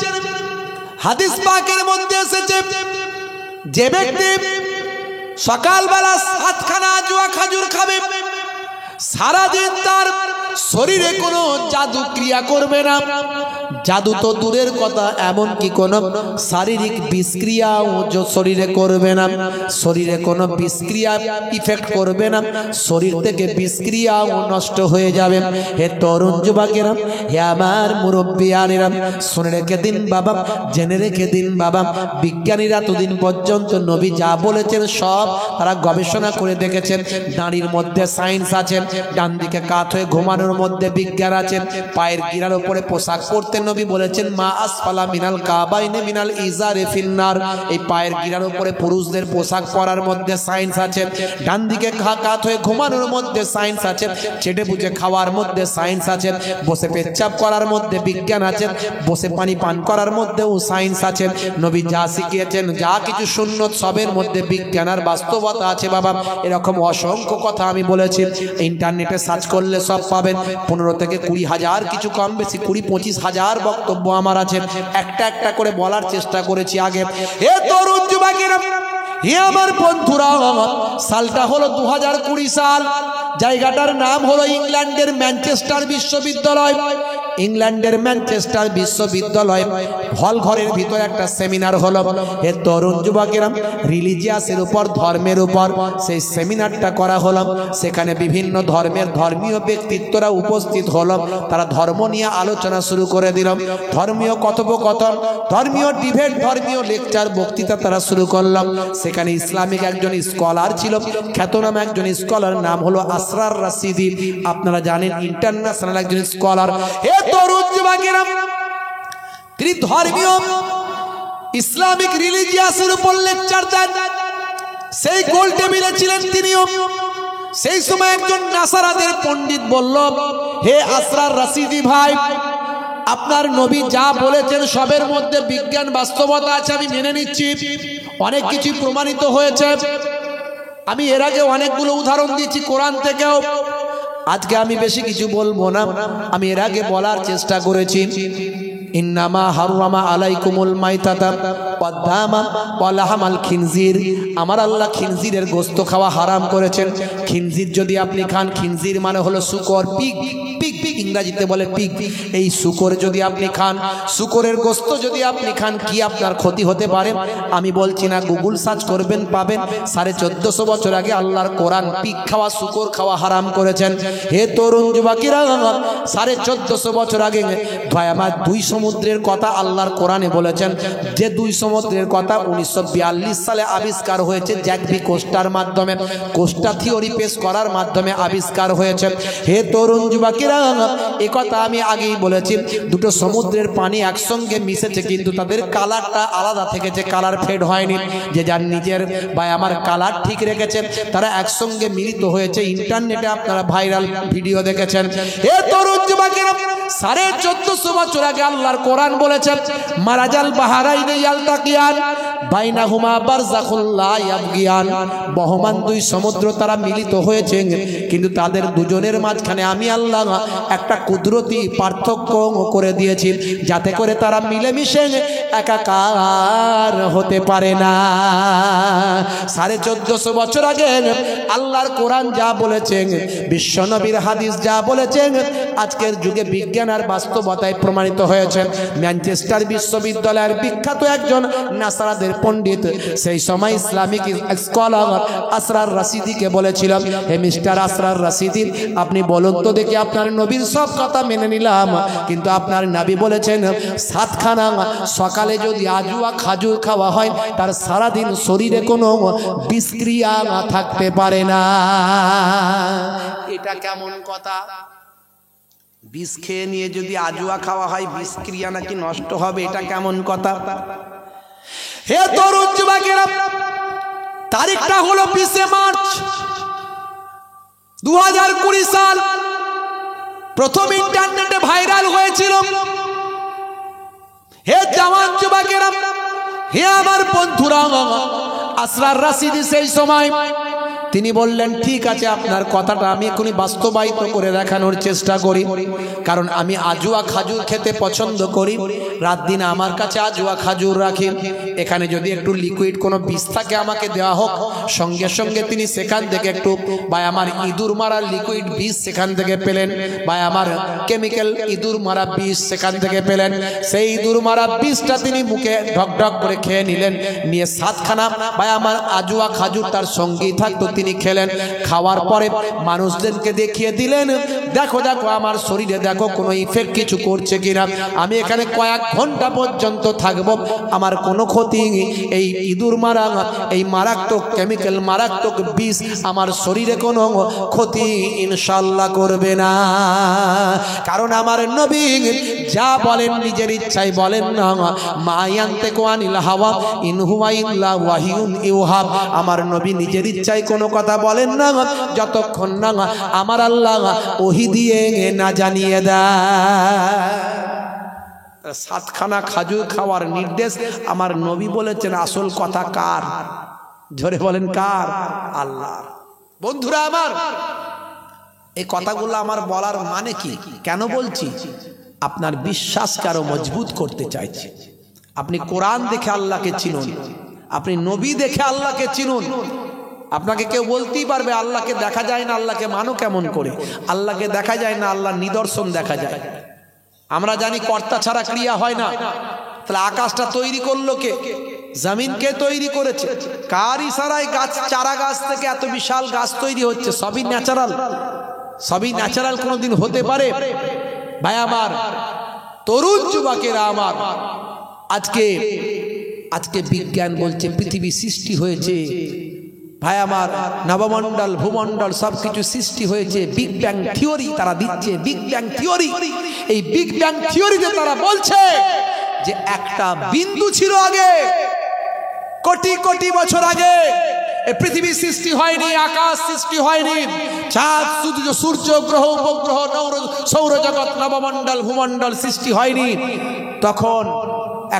হাদিস পাকের মধ্যে এসেছে যে ব্যক্তি সকালবেলা 7খানা আজুয়া খাজুর খাবে সারাদিন তার শরীরে কোনো জাদু ক্রিয়া করবে না, জাদু তো দূরের কথা, এমন কি কোনো শারীরিক বিষক্রিয়াও শরীরে করবে না, শরীরে কোনো বিষক্রিয়া ইফেক্ট করবে না, শরীর থেকে বিষক্রিয়াও নষ্ট হয়ে যাবে। হে তরুণ যুবকেরা, হে আমার মুরব্বিয়ানেরা, শুনে রেখে দিন বাবা, জেনে রেখে দিন বাবা, বিজ্ঞানীরা এতদিন পর্যন্ত নবী যা বলেছেন সব তারা গবেষণা করে দেখেছেন। দাঁড়ির মধ্যে সায়েন্স আছে, ডান দিকে কাত হয়ে ঘুমানোর মধ্যে বিজ্ঞান আছে, পায়ের গিরার উপরে পোশাক পরতে নবী বলেছেন মা আসফালা মিনাল কাবাইনি মিনাল ইজারে ফিন্নার। এই পায়ের গিরার উপরে পুরুষদের পোশাক পরার মধ্যে সায়েন্স আছে, ডান দিকে কাত হয়ে ঘুমানোর মধ্যে সায়েন্স আছে, চেটে বুঝে খাওয়ার মধ্যে সায়েন্স আছে, বসে পেচ্ছাপ করার মধ্যে বিজ্ঞান আছে, বসে পানি পান করার মধ্যেও সায়েন্স আছে। নবী যা শিখিয়েছেন যা কিছু সুন্নত সবের মধ্যে বিজ্ঞান আর বাস্তবতা আছে বাবা। এরকম অসংখ্য কথা আমি বলেছি, ইন্টারনেটে সার্চ করলে সব পাবেন। 15 থেকে 20 হাজার, কিছু কম বেশি 20-25 হাজার বক্তব্য আমার আছে, একটা একটা করে বলার চেষ্টা করেছি আগে। এ তরুণ যুবকেরা, হে আমার বন্ধুরা, সালটা হলো 2020 সাল। জায়গাটার নাম হলো ইংল্যান্ডের ম্যানচেস্টার বিশ্ববিদ্যালয়। ইংল্যান্ডের ম্যানচেস্টার বিশ্ববিদ্যালয় হল ঘরের ভিতরে একটা সেমিনার হলো। এ তরুণ যুবকেরা, রিলিজিয়াসের উপর, ধর্মের উপর সেই সেমিনারটা করা হলো। সেখানে বিভিন্ন ধর্মের ধর্মীয় ব্যক্তিত্বরা উপস্থিত হলো। তারা ধর্ম নিয়ে আলোচনা শুরু করে দিল, ধর্মীয় কথোপকথন, ধর্মীয় ডিবেট, ধর্মীয় লেকচার, বক্তৃতা তারা শুরু করলাম। সেখানে ইসলামিক একজন স্কলার ছিল, খ্যাতনাম একজন স্কলার, নাম হলো আসরার রাশিদি। আপনারা জানেন ইন্টারন্যাশনাল একজন স্কলার। তরুণ যুবকেরা, তিনি ধর্মীয় ইসলামিক রিলিজিয়াসের উপর লেকচার দেন। সেই গোল টেবিলে ছিলেন তিনিও। সেই সময় একজন নাসারাদের পণ্ডিত বলল, হে আসরার রাশিদি ভাই, আপনার নবী যা বলেছেন সবের মধ্যে বিজ্ঞান বাস্তবতা আছে, আমি মেনে নিচ্ছি, অনেক কিছু প্রমাণিত হয়েছে। আমি এর আগে অনেকগুলো উদাহরণ দিচ্ছি কোরআন থেকেও। আজকে আমি বেশি কিছু বলবো না, আমি এর আগে বলার চেষ্টা করেছি। ইন্নামা হাররামা আলাইকুমুল মাইতাতা ওয়াদ-দামা ওয়া লাহমাল খিনজির। আমার আল্লাহ খিনজিরের গোশত খাওয়া হারাম করেছেন। খিনজির যদি আপনি খান, খিনজির মানে হলো শূকর, পিগ, পিগ, পিগ ইংরেজিতে বলে পিগ। এই শূকর যদি আপনি খান, শূকরের গোশত যদি আপনি খান, কি আপনার ক্ষতি হতে পারে? আমি বলছি না, গুগল সার্চ করবেন পাবেন। 1450 বছর আগে আল্লাহর কোরআন পিগ খাওয়া, শূকর খাওয়া হারাম করেছেন। হে তরুণ যুবকেরা, 1450 বছর আগে ভাই আমার 2 সমুদ্রের কথা আল্লাহর কোরআনে বলেছেন। যে 2 সমুদ্রের কথা 1942 সালে আবিষ্কার হয়েছে, জ্যাকবি কোস্টার মাধ্যমে, কোস্টা থিওরি পেশ করার মাধ্যমে আবিষ্কার হয়েছে। হে তরুণ যুবকেরা, এ কথা আমি আগেই বলেছি। 2টো সমুদ্রের পানি একসঙ্গে মিশেছে, কিন্তু তাদের কালারটা আলাদা থেকেছে, কালার ফেড হয়নি। যে যার নিজের ভাই আমার কালার ঠিক রেখেছে, তারা একসঙ্গে মিলিত হয়েছে। ইন্টারনেটে আপনারা ভাইরাল ভিডিও দেখেছেন। হে তরুণ যুবকেরা, 1450 বছর আগে আল্লাহর কোরআন বলেছেন, মারাজাল বাহারাইনে ইয়ালতাকিয়ান বাইনাহুমা বারযাখুল লা ইয়াবগিয়ান। বহমান 2 সমুদ্র তারা মিলিত হয়েছে, কিন্তু তাদের দুজনের মাঝখানে আমি আল্লাহ একটা কুদরতি পার্থক্য করে দিয়েছি, যাতে করে তারা মিলেমিশে একাকার হতে পারে না। 1450 বছর আগে আল্লাহর কোরআন যা বলেছেন, বিশ্বনবীর হাদিস যা বলেছেন, আজকের যুগে বিজ্ঞান আর বাস্তবতায় প্রমাণিত হয়েছে। ম্যানচেস্টার বিশ্ববিদ্যালয়ের বিখ্যাত একজন নাসারাদের পণ্ডিত সেই সময় ইসলামিক স্কলার আসরার রাশিদিকে বলেছিলাম, হে মিস্টার আসরার রাশিদি, আপনি বলুন তো দেখি, আপনার নবীর সব কথা মেনে নিলাম, কিন্তু আপনার নবী বলেছেন 7 খানা সকালে যদি আজুয়া খাজুর খাওয়া হয়, তার সারাদিন শরীরে কোনো বিষক্রিয়া থাকতে পারে না। এটা কেমন কথা? বিষ খেয়ে নিয়ে যদি আজুয়া খাওয়া হয়, বিষক্রিয়া নাকি নষ্ট হবে, এটা কেমন কথা? হে তরুণ যুবকেরা, তারিখটা হলো 20 মার্চ 2020 সাল। প্রথম ইন্টারনেটে ভাইরাল হয়েছিল। হে জওয়ান যুবকেরা, হে আমার বন্ধুরা, আসরার রাশিদি সেই সময় তিনি বললেন ঠিক আছে, আপনার কথাটা আমি এখনই বাস্তবায়িত করে দেখানোর চেষ্টা করি, কারণ আমি আজুয়া খাজুর খেতে পছন্দ করি, রাত দিন আমার কাছে আজুয়া খাজুর রাখি। এখানে যদি একটু লিকুইড কোনো বিষ থাকে আমাকে দেওয়া হোক। সঙ্গে সঙ্গে তিনি সেখান থেকে একটু বা আমার ইঁদুর মারা লিকুইড বিষ সেখান থেকে পেলেন, বা আমার কেমিক্যাল ইঁদুর মারা বিষ সেখান থেকে পেলেন। সেই ইঁদুর মারা বিষটা তিনি মুখে ঢক ঢক করে খেয়ে নিলেন, নিয়ে 7খানা বা আমার আজুয়া খাজুর তার সঙ্গেই থাকতো, তিনি খেলেন। খাওয়ার পরে মানুষদেরকে দেখিয়ে দিলেন, দেখো দেখো আমার শরীরে দেখো কোনো ইফেক্ট কিছু করছে কিনা, আমি এখানে কয়েক ঘন্টা পর্যন্ত থাকবো, আমার কোনো ক্ষতি, এই ইঁদুর মারা এই মারাত্মক কেমিক্যাল মারাত্মক বিষ আমার শরীরে কোনো ক্ষতি ইনশাআল্লাহ করবে না। কারণ আমার নবী যা বলেন নিজের ইচ্ছায় বলেন না, মা ইয়ানতিকু আনিল হাওয়া ইন হুয়া ইল্লা ওয়াহিয়ুন ইউহা। আমার নবী নিজের ইচ্ছায় কোনো কথা বলেন না যতক্ষণ না আমার আল্লাহ ওহী দিয়ে না জানিয়ে দেয়। 7খানা খাজুর খাওয়ার নির্দেশ আমার নবী বলেছেন। আসল কথা কার? জোরে বলেন কার? আল্লাহর। বন্ধুরা আমার, এই কথাগুলো আমার বলার মানে কি, কেন বলছি? আপনার বিশ্বাসকে আরো মজবুত করতে চাইছি। আপনি কোরআন দেখে আল্লাহকে চিনুন, আপনি নবী দেখে আল্লাহকে চিনুন। আপনাকে কেউ বলতেই পারবে আল্লাহকে দেখা যায় না, আল্লাহকে মানো কেমন করে? আল্লাহকে দেখা যায় না, আল্লাহর নিদর্শন দেখা যায়। আমরা জানি কর্তা ছাড়া ক্রিয়া হয় না। তাহলে আকাশটা তৈরি করলো কে? জমিনকে তৈরি করেছে। কার ইশারায় গাছ, চারা গাছ থেকে এত বিশাল গাছ তৈরি হচ্ছে? সবই ন্যাচারাল। সবই ন্যাচারাল কোনোদিন হতে পারে? ভাই আমার, তরুণ যুবকেরা আমার, আজকে বিজ্ঞান বলছে পৃথিবী সৃষ্টি হয়েছে। ভাই আমার, নবমণ্ডল ভূমণ্ডল সবকিছু সৃষ্টি হয়েছে বিগ ব্যাং থিওরি তারা দিচ্ছে। বিগ ব্যাং থিওরি, এই বিগ ব্যাং থিওরিতে তারা বলছে যে একটা বিন্দু ছিল আগে, কোটি কোটি বছর আগে। এই পৃথিবী সৃষ্টি হয়নি, আকাশ সৃষ্টি হয়নি, চাঁদ সূর্য গ্রহ উপগ্রহ সৌরজগৎ নবমণ্ডল ভূমণ্ডল সৃষ্টি হয়নি। তখন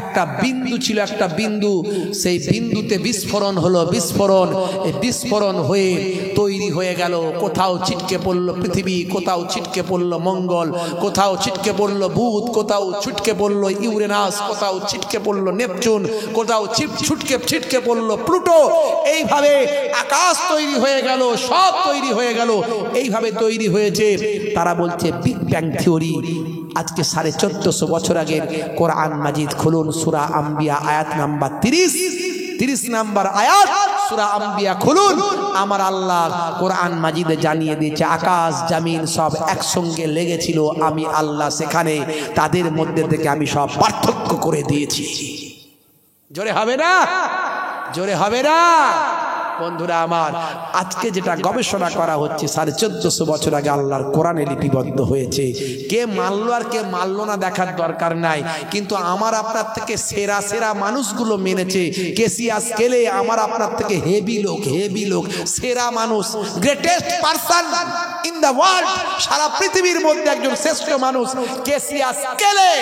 একটা বিন্দু ছিল, একটা বিন্দু, সেই বিন্দুতে বিস্ফোরণ হলো। বিস্ফোরণ, এই বিস্ফোরণ হয়ে তৈরি হয়ে গেল, কোথাও ছিটকে পড়লো পৃথিবী, কোথাও ছিটকে পড়লো মঙ্গল, কোথাও ছিটকে পড়লো বুধ, কোথাও ছিটকে পড়লো ইউরেনাস, কোথাও ছিটকে পড়লো নেপচুন, কোথাও ছিটকে পড়লো প্লুটো। এইভাবে আকাশ তৈরি হয়ে গেল, সব তৈরি হয়ে গেল, এইভাবে তৈরি হয়েছে। তারা বলছে বিগ ব্যাং থিওরি। আজকে 1450 বছর আগের কোরআন মাজিদ খুলুন, সূরা আম্বিয়া আয়াত নাম্বার 30 নাম্বার আয়াত সূরা আম্বিয়া খুলুন। আমার আল্লাহ কোরআন মাজিদে জানিয়ে দিয়েছে আকাশ জমিন সব একসঙ্গে লেগেছিল, আমি আল্লাহ সেখানে তাদের মধ্যে থেকে আমি সব পার্থক্য করে দিয়েছি। জোরে হবে না? জোরে হবে না? বন্ধুরা আমার, আজকে যেটা গবেষণা করা হচ্ছে 1450 বছর আগে আল্লাহর কোরআনে লিপিবদ্ধ হয়েছে। কে মানলো আর কে মানলো না দেখার দরকার নাই, কিন্তু আমার আপনার থেকে সেরা সেরা মানুষগুলো মেনেছে। কেসিয়া স্কেলে আমার আপনার থেকে হেভি লোক, সেরা মানুষ, greatest person in the world, সারা পৃথিবীর মধ্যে একজন শ্রেষ্ঠ মানুষ কেসিয়া স্কেলে।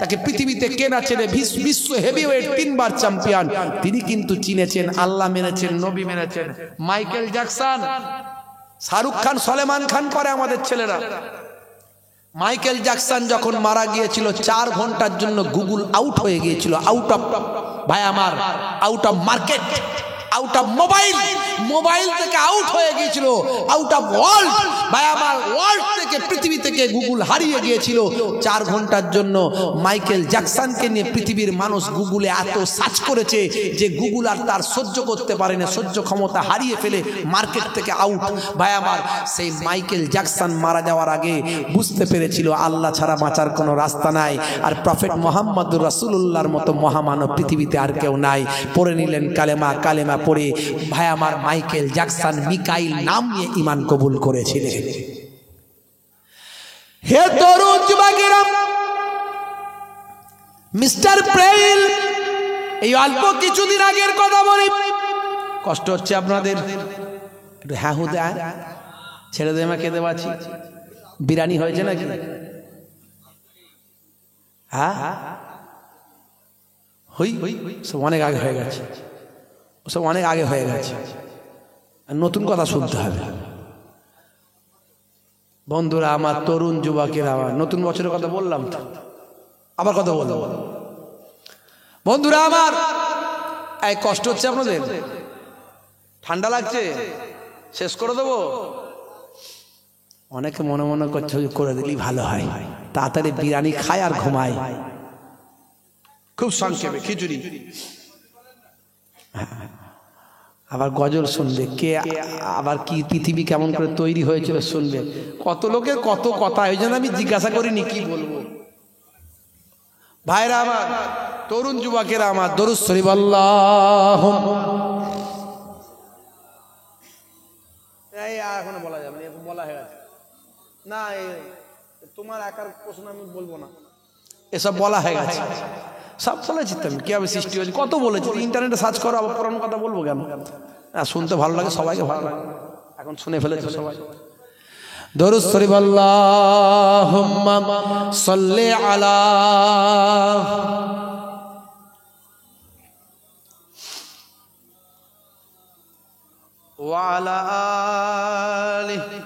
তাকে পৃথিবীতে কে না চেনে? বিশ্ব হেভিওয়েট 3 বার চ্যাম্পিয়ন, তিনি কিন্তু চিনেছেন, আল্লাহ মেনেছেন, নবী মেনেছেন। মাইকেল জ্যাকসন, শাহরুখ খান, সলমান খান করে আমাদের ছেলেরা। মাইকেল জ্যাকসন যখন মারা গিয়েছিল 4 ঘন্টার জন্য গুগল আউট হয়ে গিয়েছিল, আউট অফ, ভাই আমার, out of market, out of mobile থেকে আউট হয়ে গিয়েছিল, আউট অফ ওয়ার্ল্ড, ভাই আমার, ওয়ার্ল্ড থেকে, পৃথিবী থেকে গুগল হারিয়ে গিয়েছিল 4 ঘন্টার জন্য। মাইকেল জ্যাকসনকে নিয়ে পৃথিবীর মানুষ গুগলে এত সার্চ করেছে যে গুগল আর তার সহ্য করতে পারে না, সহ্য ক্ষমতা হারিয়ে ফেলে মার্কেট থেকে আউট। ভাই আমার, সেই মাইকেল জ্যাকসন মারা যাওয়ার আগে বুঝতে পেরেছিল আল্লাহ ছাড়া বাঁচার কোনো রাস্তা নাই, আর প্রফেট মুহাম্মদুর রাসূলুল্লাহর মতো মহামানব পৃথিবীতে আর কেউ নাই। পড়ে নিলেন কালেমা পড়ে, ভাই আমার, মাইকেল জ্যাকসন মিকাইল নাম নিয়ে ঈমান কবুল করেছিলেন। হে তরুণ যুবকেরা, মিস্টার প্রেইল, এই অল্প কিছুদিন আগের কথা বলি, কষ্ট হচ্ছে আপনাদের? একটু হ্যাঁ হু দেয়, ছেড়ে দে, আমাকে খেতে পাচ্ছি। বিরিয়ানি হয়েছে নাকি? হ্যাঁ, সব অনেক আগে হয়ে গেছে, সব অনেক আগে হয়ে গেছে। নতুন কথা শুনতে হবে। বন্ধুরা আমার, তরুণ যুবকেরা আমার, নতুন বছরের কথা বললাম তো, আবার কথা বলবো। বন্ধুরা আমার, এই কষ্ট হচ্ছে আপনাদের? ঠান্ডা লাগছে? শেষ করে দেবো? অনেকে মনে মনে করছে করে দিলেই ভালো হয়, তাড়াতাড়ি বিরিয়ানি খায় আর ঘুমায়। খুব সংক্ষেপে খিচুড়ি, আবার গজল শুনবে, কে আবার কি পৃথিবী কেমন করে তৈরি হয়েছিল শুনবে। কত লোকের কত কথা, ওই জন্য আমি জিজ্ঞাসা করিনি কি বলবো। ভাইরা আমার, তরুণ যুবকেরা আমার, দরুদ শরীফ আল্লাহুম্মা, এই এখনো বলা যাবে না, বলা হয়ে গেছে না, তোমার একার প্রশ্ন আমি বলবো না, এসব বলা হয়ে গেছে, সব বলেছি তো আমি, কিভাবে সৃষ্টি হয়েছে কত বলেছি। ইন্টারনেটে সার্চ করো, আবার পুরানো কথা বলবো কেন? শুনতে ভালো লাগে, সবাইকে ভালো লাগে, এখন শুনে ফেলেছে সবাই। দরুদ শরীফ আল্লাহুম্মা সাল্লি আলা ওয়া আলা আলিহি।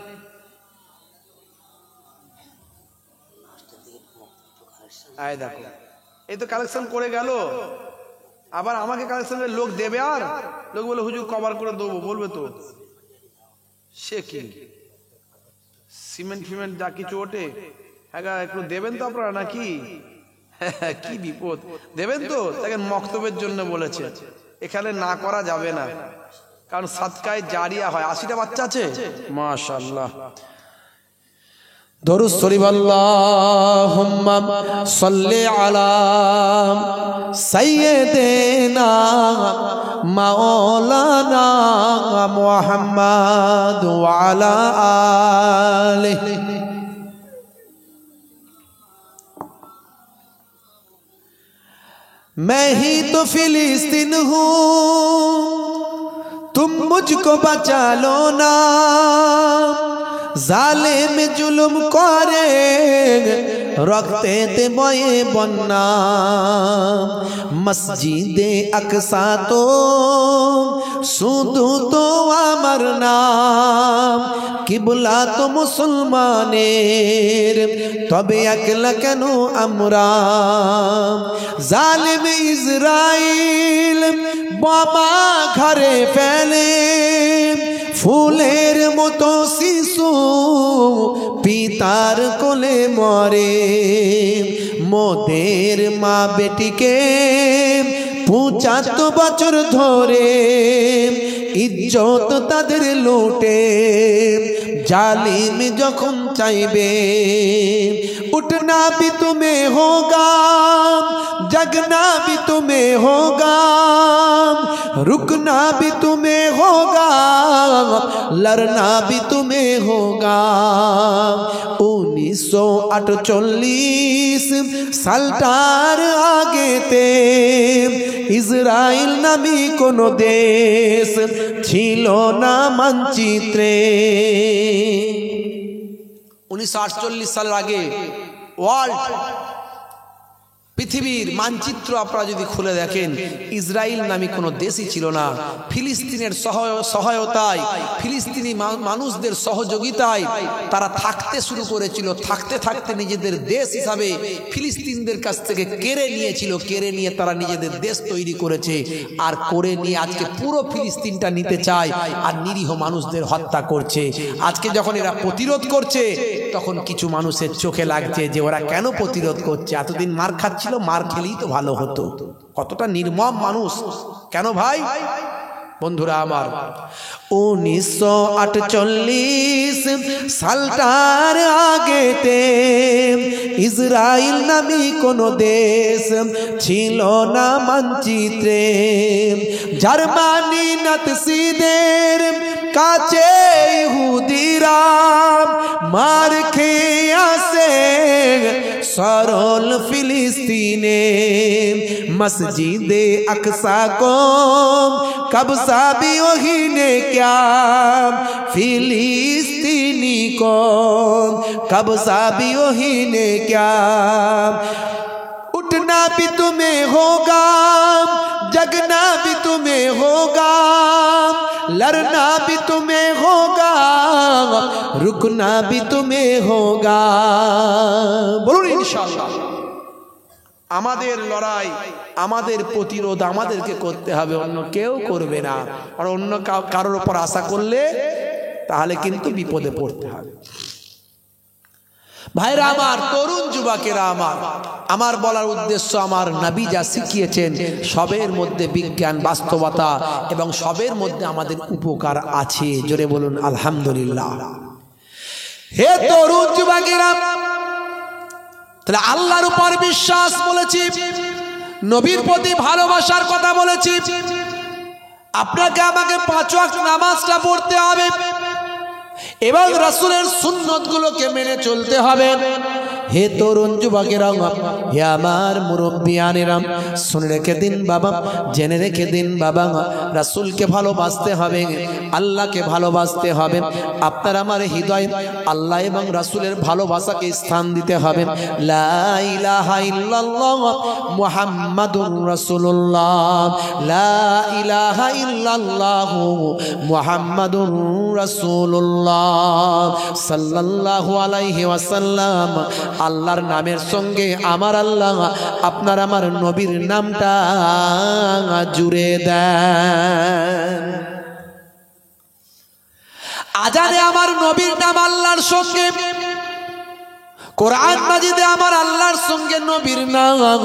আয় দেখো, এই তো কালেকশন করে গেল, আবার আমাকে কালেকশনের লোক দেবে, আর লোক বলে হুজুর কভার করে দেবো, বলবে তো সে কি সিমেন্ট ফিমেন্ট যা কিছু ওঠে, হ্যাঁ একটু দেবেন তো আপনারা নাকি? কি বিপদ, দেবেন তো? তাকে মক্তবের জন্য বলেছে, এখানে না করা যাবে না, কারণ সাদকায়ে জারিয়া হয়। 80টা বাচ্চা আছে, মাশাআল্লাহ। দরুদ শরীফ আল্লাহুম্মা সাল্লি আলা সাইয়্যিদিনা মাওলানা মুহাম্মাদ ওয়া আলা আলিহি। मैं ही तो फिलिस्तीन हूँ, तुम मुझको बचा लो ना, जालिम जुलुम करे रखते ते बये बन्ना, मस्जिदे अक्सा तो শুধু তো আমার নাম, কিবলা তো মুসলমানের, তবে একলা কেন আমরা? জালিম ইসরাইল বোমা ঘরে ফেলে, ফুলের মতো শিশু পিতার কোলে মরে, মোদের মা বেটিকে 75 বছর ধরে ইজ্জত তাদের লুটে, জালিম যখন চাইবে उठना भी तुम्हें होगा, जगना भी तुम्हें होगा, रुकना भी तुम्हें होगा, लड़ना भी तुम्हें होगा। 1948 সালটার আগেতে ইসরায়েল নামী কোনো দেশ ছিল না মানচিত্রে। 1948 সালের আগে ওয়ার্ল্ড পৃথিবীর মানচিত্র আপনারা যদি খুলে দেখেন, ইসরায়েল নামী কোনো দেশই ছিল না। ফিলিস্তিনের সহায়তায়, ফিলিস্তিনি মানুষদের সহযোগিতায় তারা থাকতে শুরু করেছিল। থাকতে থাকতে নিজেদের দেশ হিসাবে ফিলিস্তিনদের কাছ থেকে কেড়ে নিয়েছিল। কেড়ে নিয়ে তারা নিজেদের দেশ তৈরি করেছে, আর করে নিয়ে আজকে পুরো ফিলিস্তিনটা নিতে চায়, আর নিরীহ মানুষদের হত্যা করছে। আজকে যখন এরা প্রতিরোধ করছে, তখন কিছু মানুষের চোখে লাগছে যে ওরা কেন প্রতিরোধ করছে, এতদিন মার খাচ্ছিল, মার খেলেই তো ভালো হতো। কতটা নির্মম মানুষ, কেন ভাই? বন্ধুরা আমার, 1948 সালটার আগেতে ইসরায়েল নামী কোনো দেশ ছিল না মানচিত্রে। জার্মানি নাৎসিদের কাছে ইহুদিরা মার খেয়ে আসে সরল ফিলিস্তিনে। मस्जिदे अक्सा को कब्जा भी वही ने क्या, फिलिस्तीनी को कब्जा भी वही ने क्या। उठना भी तुम्हें होगा, जगना भी तुम्हें होगा, लड़ना भी तुम्हें होगा, रुकना भी तुम्हें होगा। বলুন ইনশাআল্লাহ। আমাদের লড়াই, আমাদের প্রতিরোধ আমাদেরকে করতে হবে, অন্য কেউ করবে না। আর অন্য কারোর উপর আশা করলে তাহলে কিন্তু বিপদে পড়তে হবে। ভাইরা আমার, তরুণ যুবকেরা আমার, আমার বলার উদ্দেশ্য, আমার নবী যা শিখিয়েছেন সবের মধ্যে বিজ্ঞান, বাস্তবতা এবং সবের মধ্যে আমাদের উপকার আছে। জোরে বলুন আলহামদুলিল্লাহ। হে তরুণ যুবকেরা, তাহলে আল্লাহর উপর বিশ্বাস বলেছি, নবীর প্রতি ভালোবাসার কথা বলেছি, আপনাকে আমাকে 5 ওয়াক্ত নামাজটা পড়তে হবে এবং রাসূলের সুন্নতগুলোকে মেনে চলতে হবে। হে তরুণ যুবকেরা, হে আমার মুরব্বিয়ানেরা, শুনে রেখে দিন বাবা, জেনে রেখে দিন বাবা, রাসূলকে ভালোবাসতে হবে, আল্লাহকে ভালোবাসতে হবে। আপনার আমার হৃদয়ে আল্লাহ এবং রাসূলের ভালোবাসাকে স্থান দিতে হবে। লা ইলাহা ইল্লাল্লাহ মুহাম্মাদুর রাসূলুল্লাহ, লা ইলাহা ইল্লাল্লাহ মুহাম্মাদুর রাসূলুল্লাহ সাল্লাল্লাহু আলাইহি ওয়াসাল্লাম। আল্লাহর নামের সঙ্গে আমার আল্লাহ আপনার আমার নবীর নামটা জুড়ে দেন। আজানে আমার নবীর নাম আল্লাহর সঙ্গে, কোরআন মাজিদে আমার আল্লাহর সঙ্গে নবীর নাম,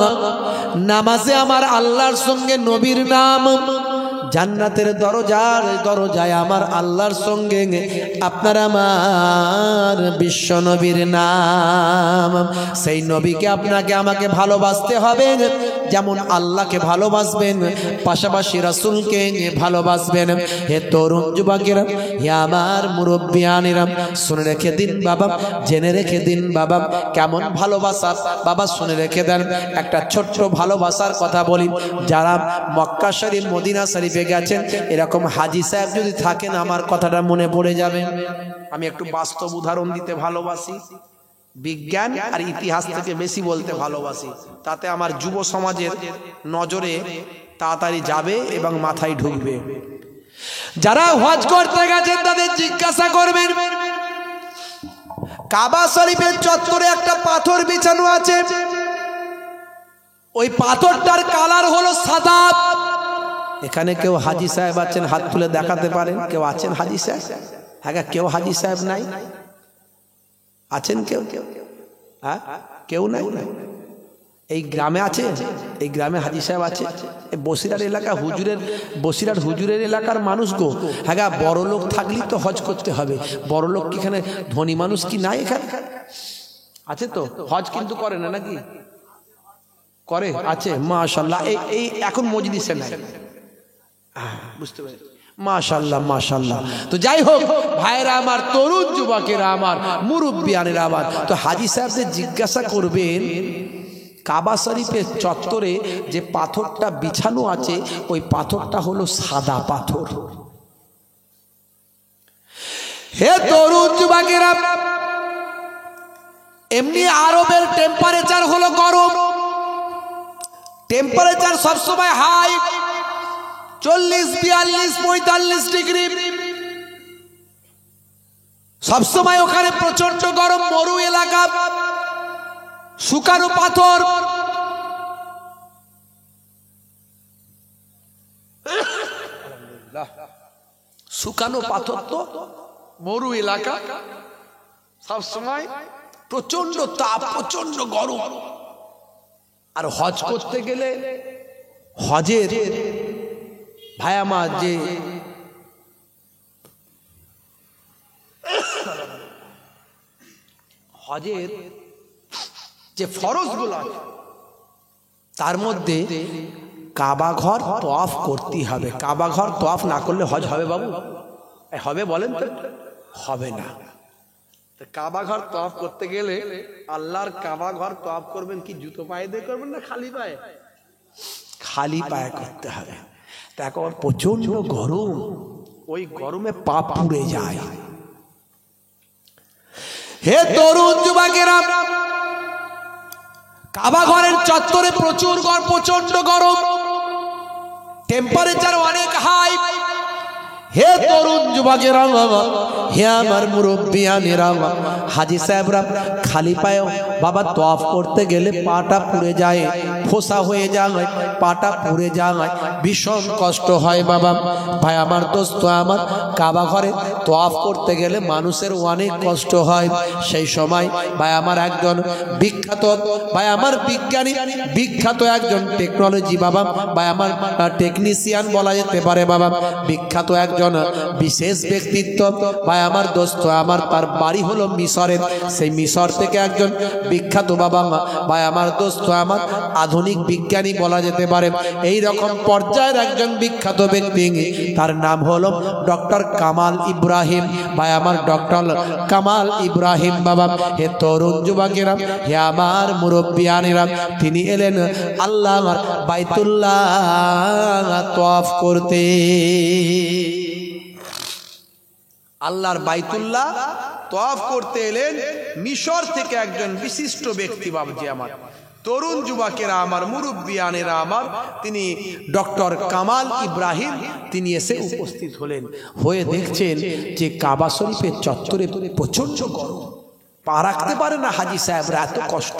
নামাজে আমার আল্লাহর সঙ্গে নবীর নাম, জান্নাতের দরজায় আমার আল্লাহর সঙ্গে আপনার আমার বিশ্ব নবীর নাম। সেই নবীকে আপনাকে আমাকে ভালোবাসতে হবে, যেমন আল্লাহকে ভালোবাসবেন, পাশাপাশি রাসূলকে ভালোবাসবেন। হে তরুণ যুবকেরা, হে আমার মুরব্বিয়ানেরা, শুনে রেখে দিন বাবা, জেনে রেখে দিন বাবা, কেমন ভালোবাসা বাবা শুনে রেখে দেন। একটা ছোট্ট ভালোবাসার কথা বলি। যারা মক্কা শরীফ, মদিনা শরীফে গেছেন, এরকম হাজী সাহেব যদি থাকেন আমার কথাটা মনে পড়ে যাবে। আমি একটু বাস্তব উদাহরণ দিতে ভালোবাসি, বিজ্ঞান আর ইতিহাস থেকে বেশি বলতে ভালোবাসি, তাতে আমার যুব সমাজের নজরে তাড়াতাড়ি যাবে এবং মাথায় ঢুকবে। যারা হজ করতে গেছেন তাদের জিজ্ঞাসা করবেন, কাবা শরীফের চত্বরে একটা পাথর বিছানো আছে, ওই পাথরটার কালার হলো সাদা। এখানে কেউ হাজী সাহেব আছেন, হাত তুলে দেখাতে পারেন? কেউ আছেন হাজী সাহেব? হ্যাঁ, কেউ হাজী সাহেব নাই? আছেন কেউ? হ্যাঁ, কেউ নাই? এই গ্রামে আছে? এই গ্রামে হাজী সাহেব আছে? এই বসিরহাট এলাকা বসিরহাট হুজুরের এলাকার মানুষ গো। হ্যাঁ, বড় লোক থাকলেই তো হজ করতে হবে। বড় লোক কি এখানে, ধনী মানুষ কি নাই এখানে? আছে তো, হজ কিন্তু করে না নাকি? করে, আছে মাশাআল্লাহ। এই এখন মজলিসে নাই, বুঝতে পারি, মাশাআল্লাহ মাশাআল্লাহ। তো যাই হোক ভাইরা আমার, তরুণ যুবকেরা আমার, মুরব্বিয়ানেরা আমার, তো হাজী সাহেবদের জিজ্ঞাসা করবেন, কাবা শরীফের চত্বরে যে পাথরটা বিছানো আছে ওই পাথরটা হলো সাদা পাথর। হে তরুণ যুবকেরা, এমনি আরবের টেম্পারেচার হলো গরম, টেম্পারেচার সবসময় হাই, 40, 42, 45 ডিগ্রি সবসময়। ওখানে প্রচন্ড গরম, মরু এলাকা, শুকানো পাথর। শুকানো পাথর তো মরু এলাকা, সবসময় প্রচন্ড তাপ, প্রচন্ড গরম। আর হজ করতে গেলে হজের ভাই আমার যে হজের যে ফরজগুলো আছে তার মধ্যে কাবা ঘর তওয়াফ করতে হবে। কাবা ঘর তওয়াফ না করলে হজ হবে বাবু? হবে বলেন তো? হবে না। তো কাবা ঘর তওয়াফ করতে গেলে আল্লাহর কাবা ঘর তওয়াফ করবেন কি জুতো পায়ে দিয়ে করবেন না খালি পায়ে? খালি পায়ে করতে হবে। এখন প্রচন্ড গরম, ওই গরমে পা পুড়ে যায়। হে তরুণ যুবকেরা, কাবা ঘরের চত্বরে প্রচন্ড গরম, টেম্পারেচার অনেক হাই। হে তরুণ যুবকেরা, হে আমার মুরব্বিয়ানেরা, হাজী সাহেবরা খালি পায়ে বাবা তওয়াফ করতে গেলে পাটা পুড়ে যায়, ফোসা হয়ে যায়, পাটা পুড়ে যায়, ভীষণ কষ্ট হয় বাবা। ভাই আমার দোস্ত আমার, কাবা ঘরে তওয়াফ করতে গেলে মানুষের অনেক কষ্ট হয়। সেই সময় ভাই আমার একজন বিখ্যাত, ভাই আমার বিজ্ঞানী, বিখ্যাত একজন টেকনোলজি বাবা, ভাই আমার টেকনিশিয়ান বলা যেতে পারে বাবা, বিখ্যাত একজন বিশেষ ব্যক্তিত্ব ভাই আমার দোস্ত আমার, তার বাড়ি হলো মিশরের। সেই মিশর থেকে একজন বিখ্যাত বাবা ভাই আমার দোস্ত আমার, আধুনিক বিজ্ঞানী বলা যেতে পারে, এই রকম পর্যায়ের একজন বিখ্যাত ব্যক্তি, তার নাম হলো ডক্টর কামাল ইব্রাহিম। ভাই আমার ডক্টর কামাল ইব্রাহিম বাবা। হে তরুণ যুবকেরা, হে আমার মুরব্বিয়ানেরা, তিনি এলেন আল্লাহর বাইতুল্লাহ তওয়াফ করতে। আল্লাহর বাইতুল্লাহ তওয়াফ করতে এলেন মিশর থেকে একজন বিশিষ্ট ব্যক্তি বাবজি আমার, তরুণ যুবকেরা আমার, মুরব্বিয়ানেরা আমার, তিনি ডক্টর কামাল ইব্রাহিম। তিনি এসে উপস্থিত হলেন, হয়ে দেখছেন যে কাবা শরীফের চত্বরে প্রচন্ড গরম, পা রাখতে পারে না হাজী সাহেবরা, এত কষ্ট।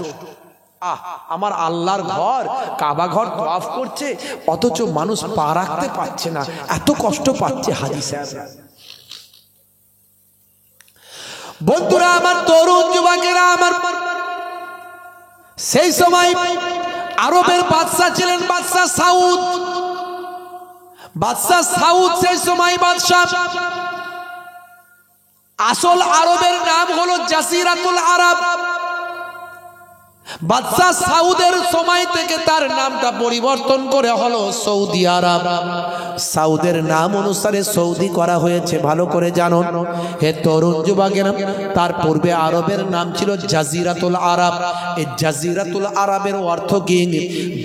আমার আল্লাহর ঘর, কাবা ঘর তওয়াফ করছে, অথচ মানুষ পা রাখতে পারছে না, এত কষ্ট পাচ্ছে হাজী সাহেবরা। বন্ধুরা আমার, তরুণ যুবকেরা আমার, সেই সময় আরবের বাদশা ছিলেন বাদশা সাউদ। বাদশা সাউদ সেই সময় বাদশা, আসল আরবের নাম হলো জাজিরাতুল আরব। বাদশা সাউদের সময় থেকে তার নামটা পরিবর্তন করে হলো সৌদি আরব। সাউদের নাম অনুসারে সৌদি করা হয়েছে, ভালো করে জানুন হে তরুণ যুবকেরা। তার পূর্বে আরবের নাম ছিল জাজিরাতুল আরব। এই জাজিরাতুল আরবের অর্থ কি?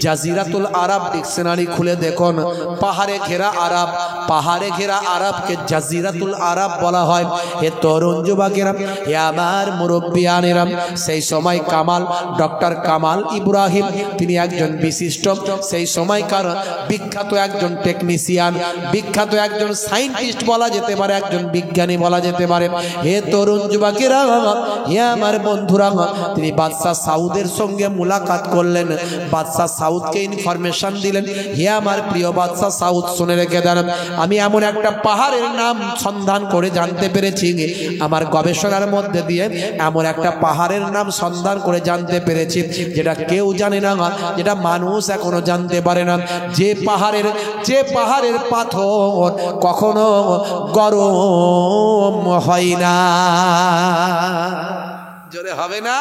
জাজিরাতুল আরব ডিকশনারি খুলে দেখুন, পাহাড়ে ঘেরা আরব, পাহাড়ে ঘেরা আরবকে জাজিরাতুল আরব বলা হয়। হে তরুণ যুবকেরা, হে আমার মুরব্বিয়ানেরা, সেই সময় কামাল, ডক্টর কামাল ইব্রাহিম, তিনি একজন বিশিষ্ট সেই সময়কার বিখ্যাত একজন টেকনিশিয়ান, বিখ্যাত একজন সায়েন্টিস্ট বলা যেতে পারে, একজন বিজ্ঞানী বলা যেতে পারে। হে তরুণ যুবকেরা, হে আমার বন্ধুরা, তিনি বাদশা সাউদের সঙ্গে মুলাকাত করলেন, বাদশা সাউদকে ইনফরমেশন দিলেন, হে আমার প্রিয় বাদশা সাউদ, শুনে রেখে দেন, আমি এমন একটা পাহাড়ের নাম সন্ধান করে জানতে পেরেছি, আমার গবেষণার মধ্যে দিয়ে এমন একটা পাহাড়ের নাম সন্ধান করে জানতে পেরেছি যেটা কেউ জানে না, যেটা মানুষ এখনো জানতে পারে না, যে পাহাড়ের পাথর কখনো গরম হয় না। জোরে হবে না?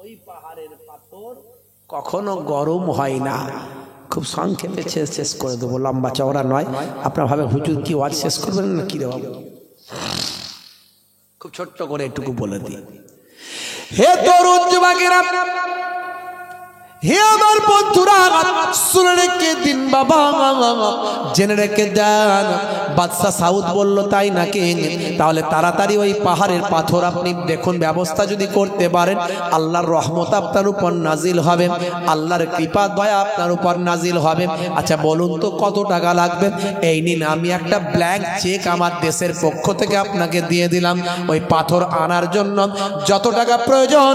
ওই পাহাড়ের পাথর কখনো গরম হয় না। খুব সংক্ষেপে শেষ করে দেবো, লম্বা চওড়া নয়। আপনার ভাবে হুজুর কি ওয়াজ শেষ করবেন না কি রে বাবু? খুব ছোট্ট করে একটুকু বলে দিই। হে তরুণ যুবকেরা, হে আমার বন্ধুরা, শুনে রেখে দিন বাবা, জেনে রেখে দেন। বাদশা সাউদ বলল তাই নাকি? তাহলে তাড়াতাড়ি ওই পাহাড়ের পাথর আপনি দেখুন, ব্যবস্থা যদি করতে পারেন, আল্লাহর রহমত আপনার উপর নাজিল হবে, আল্লাহর কৃপা দয়া আপনার উপর নাজিল হবে। আচ্ছা বলুন তো কত টাকা লাগবে? এই নিন, আমি একটা ব্ল্যাঙ্ক চেক আমার দেশের পক্ষ থেকে আপনাকে দিয়ে দিলাম। ওই পাথর আনার জন্য যত টাকা প্রয়োজন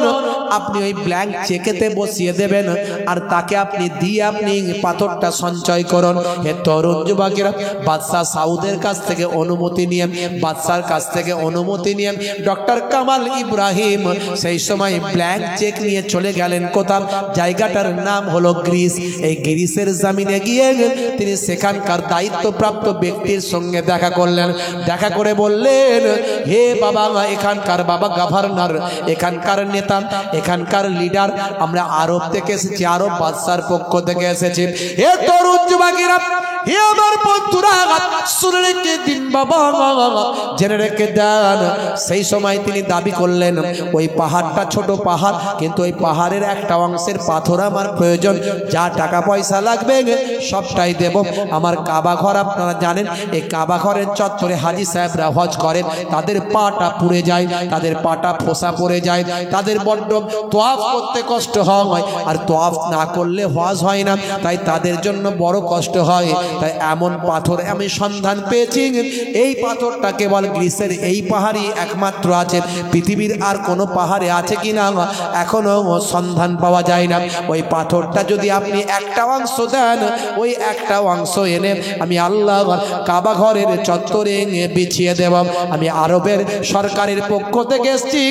আপনি ওই ব্ল্যাঙ্ক চেকেতে বসিয়ে দেবেন, আর তাকে আপনি দিয়ে আপনি পাথরটা সঞ্চয় করুন। হে তরুণ যুবকেরা, বাদশা সাউদের কাছ থেকে অনুমতি নিয়ে, বাদশার কাছ থেকে অনুমতি নিয়ে ডক্টর কামাল ইব্রাহিম সেই সময় ব্ল্যাঙ্ক চেক নিয়ে চলে গেলেন কোথাও? জায়গাটার নাম হলো গ্রিস। এই গ্রিসের জমিনে গিয়ে তিনি সেখানকার দায়িত্বপ্রাপ্ত ব্যক্তির সঙ্গে দেখা করলেন। দেখা করে বললেন, হে বাবা, এখানকার বাবা গভর্নর, এখানকার নেতা, এখানকার লিডার, আমরা আরব থেকে এসেছি, আরব বাদশার পক্ষ থেকে এসেছি। হে তরুণ যুবকেরা, হে আমার বন্ধুরা, শুনে রেখে দিন বাবা, জেনে রেখে দেন। সেই সময় তিনি দাবি করলেন, ওই পাহাড়টা ছোট পাহাড়, কিন্তু ওই পাহাড়ের একটা অংশের পাথর আমার প্রয়োজন, যা টাকা পয়সা লাগবে সবটাই দেব। আমার কাবা ঘর আপনারা জানেন, এই কাবা ঘরের চত্বরে হাজী সাহেবরা হজ করেন, তাদের পাটা পুড়ে যায়, তাদের পাটা ফোসা পড়ে যায়, তাদের বড্ড তোয়াফ করতে কষ্ট হয়, আর তোয়াফ না করলে হজ হয় না, তাই তাদের জন্য বড় কষ্ট হয়। তাই এমন পাথর আমি সন্ধান পেয়েছি এই পাথরটা কেবল গ্রিসের এই পাহাড়ই একমাত্র আছে, পৃথিবীর আর কোনো পাহাড়ে আছে কিনা এখনো সন্ধান পাওয়া যায় না। ওই পাথরটা যদি আপনি একটা অংশ দেন, ওই একটা অংশ এনে আমি আল্লাহ কাবা ঘরের চত্বরে বিছিয়ে দেব। আমি আরবের সরকারের পক্ষ থেকে এসেছি,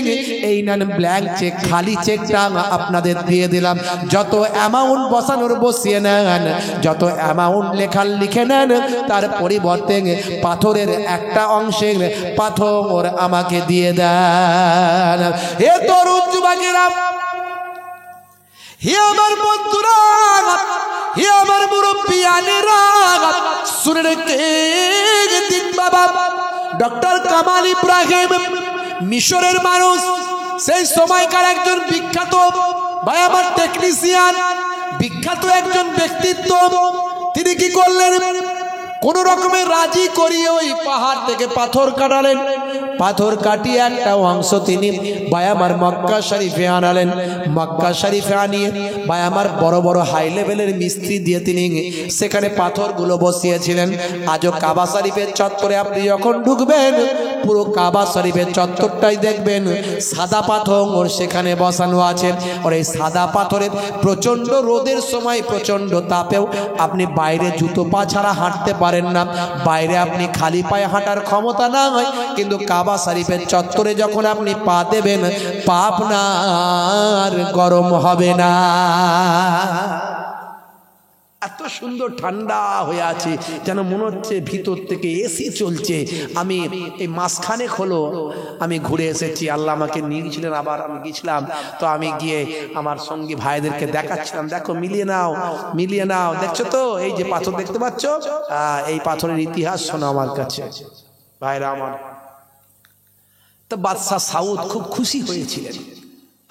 এই নেন ব্ল্যাঙ্ক চেক, খালি চেকটা আপনাদের দিয়ে দিলাম। যত অ্যামাউন্ট বসানোর বসিয়ে নেন, যত অ্যামাউন্ট লেখার লিখে নেন, তার পরিবর্তে পাথরের একটা অংশে পাথর আমাকে দিয়ে দেন। হে তরুণ যুবকেরা, হে আমার বন্ধুরা, হে আমার মুরব্বিয়ানেরা, শুনে রেখে বাবা ডক্টর কামাল ইব্রাহিম মিশরের মানুষ, সেই সময়কার একজন বিখ্যাত ভাই আমার টেকনিশিয়ান, বিখ্যাত একজন ব্যক্তিত্ব। তিনি কি করলেন, কোন রকমের রাজি করিয়ে ওই পাহাড় থেকে পাথর কাটালেন। পাথর কাটিয়ে একটা অংশ তিনি ভাই আমার মক্কা শরীফে আনালেন। মক্কা শরীফে আনিয়ে ভাই আমার বড় বড় হাই লেভেলের মিস্ত্রি দিয়ে তিনি সেখানে পাথরগুলো বসিয়েছিলেন। আজও কাবা শরীফের চত্বরে আপনি যখন ঢুকবেন, পুরো কাবা শরীফের চত্বরটাই দেখবেন সাদা পাথর সেখানে বসানো আছে। আর এই সাদা পাথরের প্রচন্ড রোদের সময়, প্রচন্ড তাপেও আপনি বাইরে জুতো পা ছাড়া হাঁটতে পারেন না। বাইরে আপনি খালি পায়ে হাঁটার ক্ষমতা না হয়, কিন্তু কাবা শরীফের চত্বরে যখন আপনি পা দেবেন, পা আপনার গরম হবে না। এত সুন্দর ঠান্ডা হয়ে আছে, যেন মনে হচ্ছে ভিতর থেকে এসি চলছে। আমি এই মাসখানেক হলো আমি ঘুরে এসেছি, আল্লাহ আমাকে নিয়ে গেছিলেন, আবার আমি গেছিলাম। তো আমি গিয়ে আমার সঙ্গী ভাইদেরকে দেখাচ্ছিলাম, দেখো মিলিয়ে নাও, মিলিয়ে নাও। দেখছো তো এই যে পাথর দেখতে পাচ্ছ, এই পাথরের ইতিহাস শোনো আমার কাছে ভাইরা আমার। তো বাদশাহ সাউদ খুব খুশি হয়েছিলেন।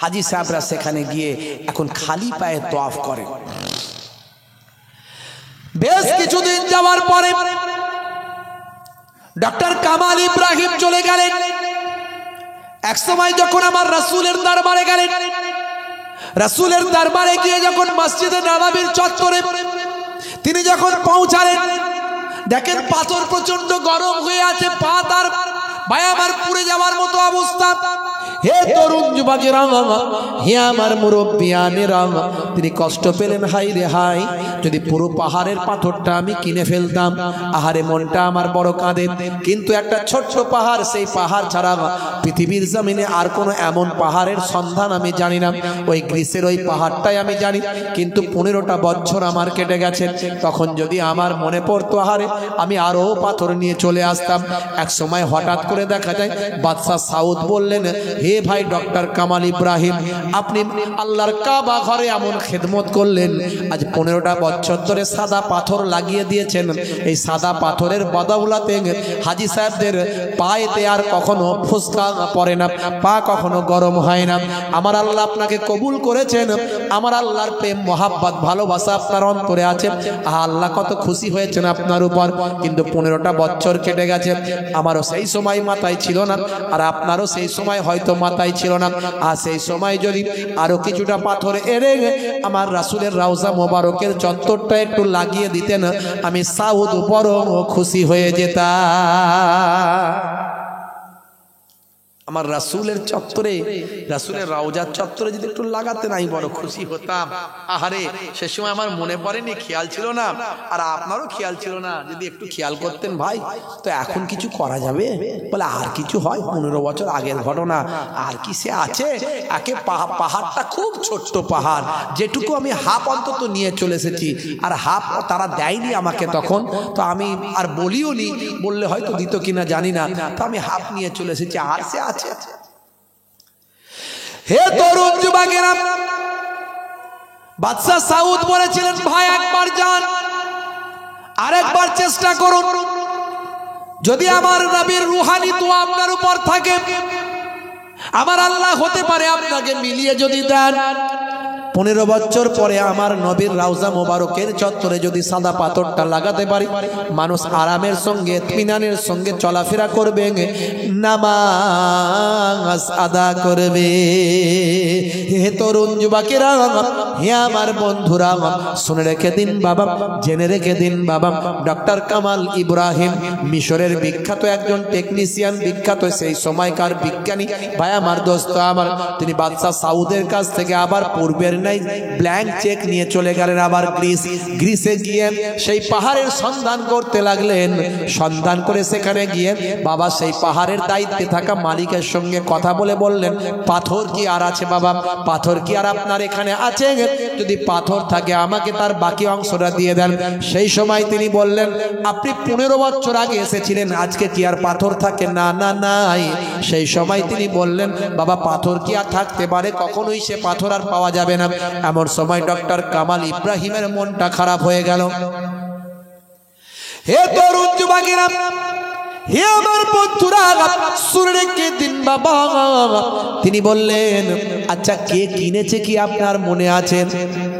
হাজি সাহেবরা সেখানে গিয়ে এখন খালি পায়ে তওয়াফ করে। বেশ কিছুদিন যাওয়ার পরে ডক্টর কামাল ইব্রাহিম চলে গেলেন। এক সময় যখন আমার রাসূলের দরবারে গেলেন, রাসূলের দরবারে গিয়ে যখন মসজিদে নববীর চত্বরে তিনি যখন পৌঁছালেন, দেখেন পাথর প্রচন্ড গরম হয়ে আছে, পা তার ভাই আমার পুড়ে যাওয়ার মতো অবস্থা। হে তরুণ যুবকেরা, হে আমার মুরব্বিয়ানেরা, তিনি কষ্ট পেলেন, হাই রে হাই, যদি পুরো পাহাড়ের পাথরটা আমি কিনে ফেলতাম। আহারে মনটা আমার বড় কাঁদে। কিন্তু একটা ছোট্ট পাহাড়, সেই পাহাড় ছাড়া পৃথিবীর জমিনে আর কোনো এমন পাহাড়ের সন্ধান আমি জানি না। ওই গ্রিসের ওই পাহাড়টাই আমি জানি। কিন্তু 15টা বছর আমার কেটে গেছে। তখন যদি আমার মনে পড়তো, আহারে আমি আরো পাথর নিয়ে চলে আসতাম। এক সময় হঠাৎ করে দেখা যায় বাদশাহ সাউদ বললেন, হে ভাই ডক্টর কামাল ইব্রাহিম, আপনি আল্লাহর কাবা ঘরে এমন খেদমত করলেন, আজ 15টা বছর ধরে সাদা পাথর লাগিয়ে দিয়েছেন। এই সাদা পাথরের বদৌলতে হাজি সাহেবদের পায়েতে আর কখনো ফুসকা পড়ে না, পা কখনো গরম হয় না। আমার আল্লাহ আপনাকে কবুল করেছেন। আমার আল্লাহর প্রেম, মহাব্বত, ভালোবাসা আপনার অন্তরে আছে। আল্লাহ কত খুশি হয়েছেন আপনার উপর। কিন্তু 15টা বছর কেটে গেছে, আমারও সেই সময় মাথায় ছিল না, আর আপনারও সেই সময় হয়তো মাথায় ছিল না। আর সেই সময় যদি আরো কিছুটা পাথর এনে আমার রাসূলের রওজা মোবারকের চত্বরটা একটু লাগিয়ে দিতেন, আমি সাউদ বড় খুশি হয়ে যেতাম। আমার রাসূলের চত্বরে, রাসূলের রওজার চত্বরে যদি একটু লাগাতেন, আমি বড় খুশি হতাম। আহারে সে সময় আমার মনে পড়েনি, খেয়াল ছিল না, আর আপনারও খেয়াল ছিল না। যদি একটু খেয়াল করতেন ভাই, তো এখন কিছু করা যাবে? বলে আর কিছু হয়? 15 বছর আগের ঘটনা, আর কি সে আছে? একে পাহাড়টা খুব ছোট্ট পাহাড়, যেটুকু আমি হাফ অন্তত নিয়ে চলে এসেছি, আর হাফ তারা দেয়নি আমাকে তখন। তো আমি আর বলিও নি, বললে হয়তো দিত কিনা জানি না। তো আমি হাফ নিয়ে চলে এসেছি, আর সে আছে। হে তরুণ যুবকেরা, বাদশাহ সাউদ বলেছিলেন, ভাই একবার যান, আরেকবার চেষ্টা করুন, যদি আমার নবীর রূহানি দোয়া আপনার উপর থাকে, আমার আল্লাহ হতে পারে আপনাকে মিলিয়ে যদি দেন। 15 বছর পরে আমার নবীর রাউজা মোবারকের চত্বরে যদি সাদা পাথরটা লাগাতে পারি, মানুষ আরামের সঙ্গে ইত্মিনানের সঙ্গে চলাফেরা করবে, নামাজ আদা করবে। হে তরুণ যুবকেরা, হে আমার বন্ধুরা, শুনে রেখে দিন বাবা, জেনে রেখে দিন বাবা, ডক্টর কামাল ইব্রাহিম মিশরের বিখ্যাত একজন টেকনিশিয়ান, বিখ্যাত সেই সময়কার বিজ্ঞানী ভাই আমার, দোস্ত আমার, তিনি বাদশাহ সাউদের কাছ থেকে আবার পূর্বের নাই ব্ল্যাঙ্ক চেক নিয়ে চলে গেলেন আবার গ্রিসে গিয়ে সেই পাহাড়ের সন্ধান করতে লাগলেন। সন্ধান করে সেখানে গিয়ে বাবা সেই পাহাড়ের দায়িত্বে থাকা মালিকের সঙ্গে কথা বলে বললেন, পাথর কি আর আছে বাবা, পাথর কি আর আপনার এখানে আছে? যদি পাথর থাকে আমাকে তার বাকি অংশটা দিয়ে দেন। সেই সময় তিনি বললেন, আপনি 15 বছর আগে এসেছিলেন, আজকে কি আর পাথর থাকে? না না নাই। সেই সময় তিনি বললেন, বাবা পাথর কি আর থাকতে পারে? কখনোই সে পাথর আর পাওয়া যাবে না। এমন সময় ডক্টর কামাল ইব্রাহিমের মনটা খারাপ হয়ে গেল। হে তরুণ যুবকেরা, হে আমার বন্ধুরা, শুনে রেখে দিন বাবা, তিনি বললেন, আচ্ছা কে কিনেছে কি আপনার মনে আছে?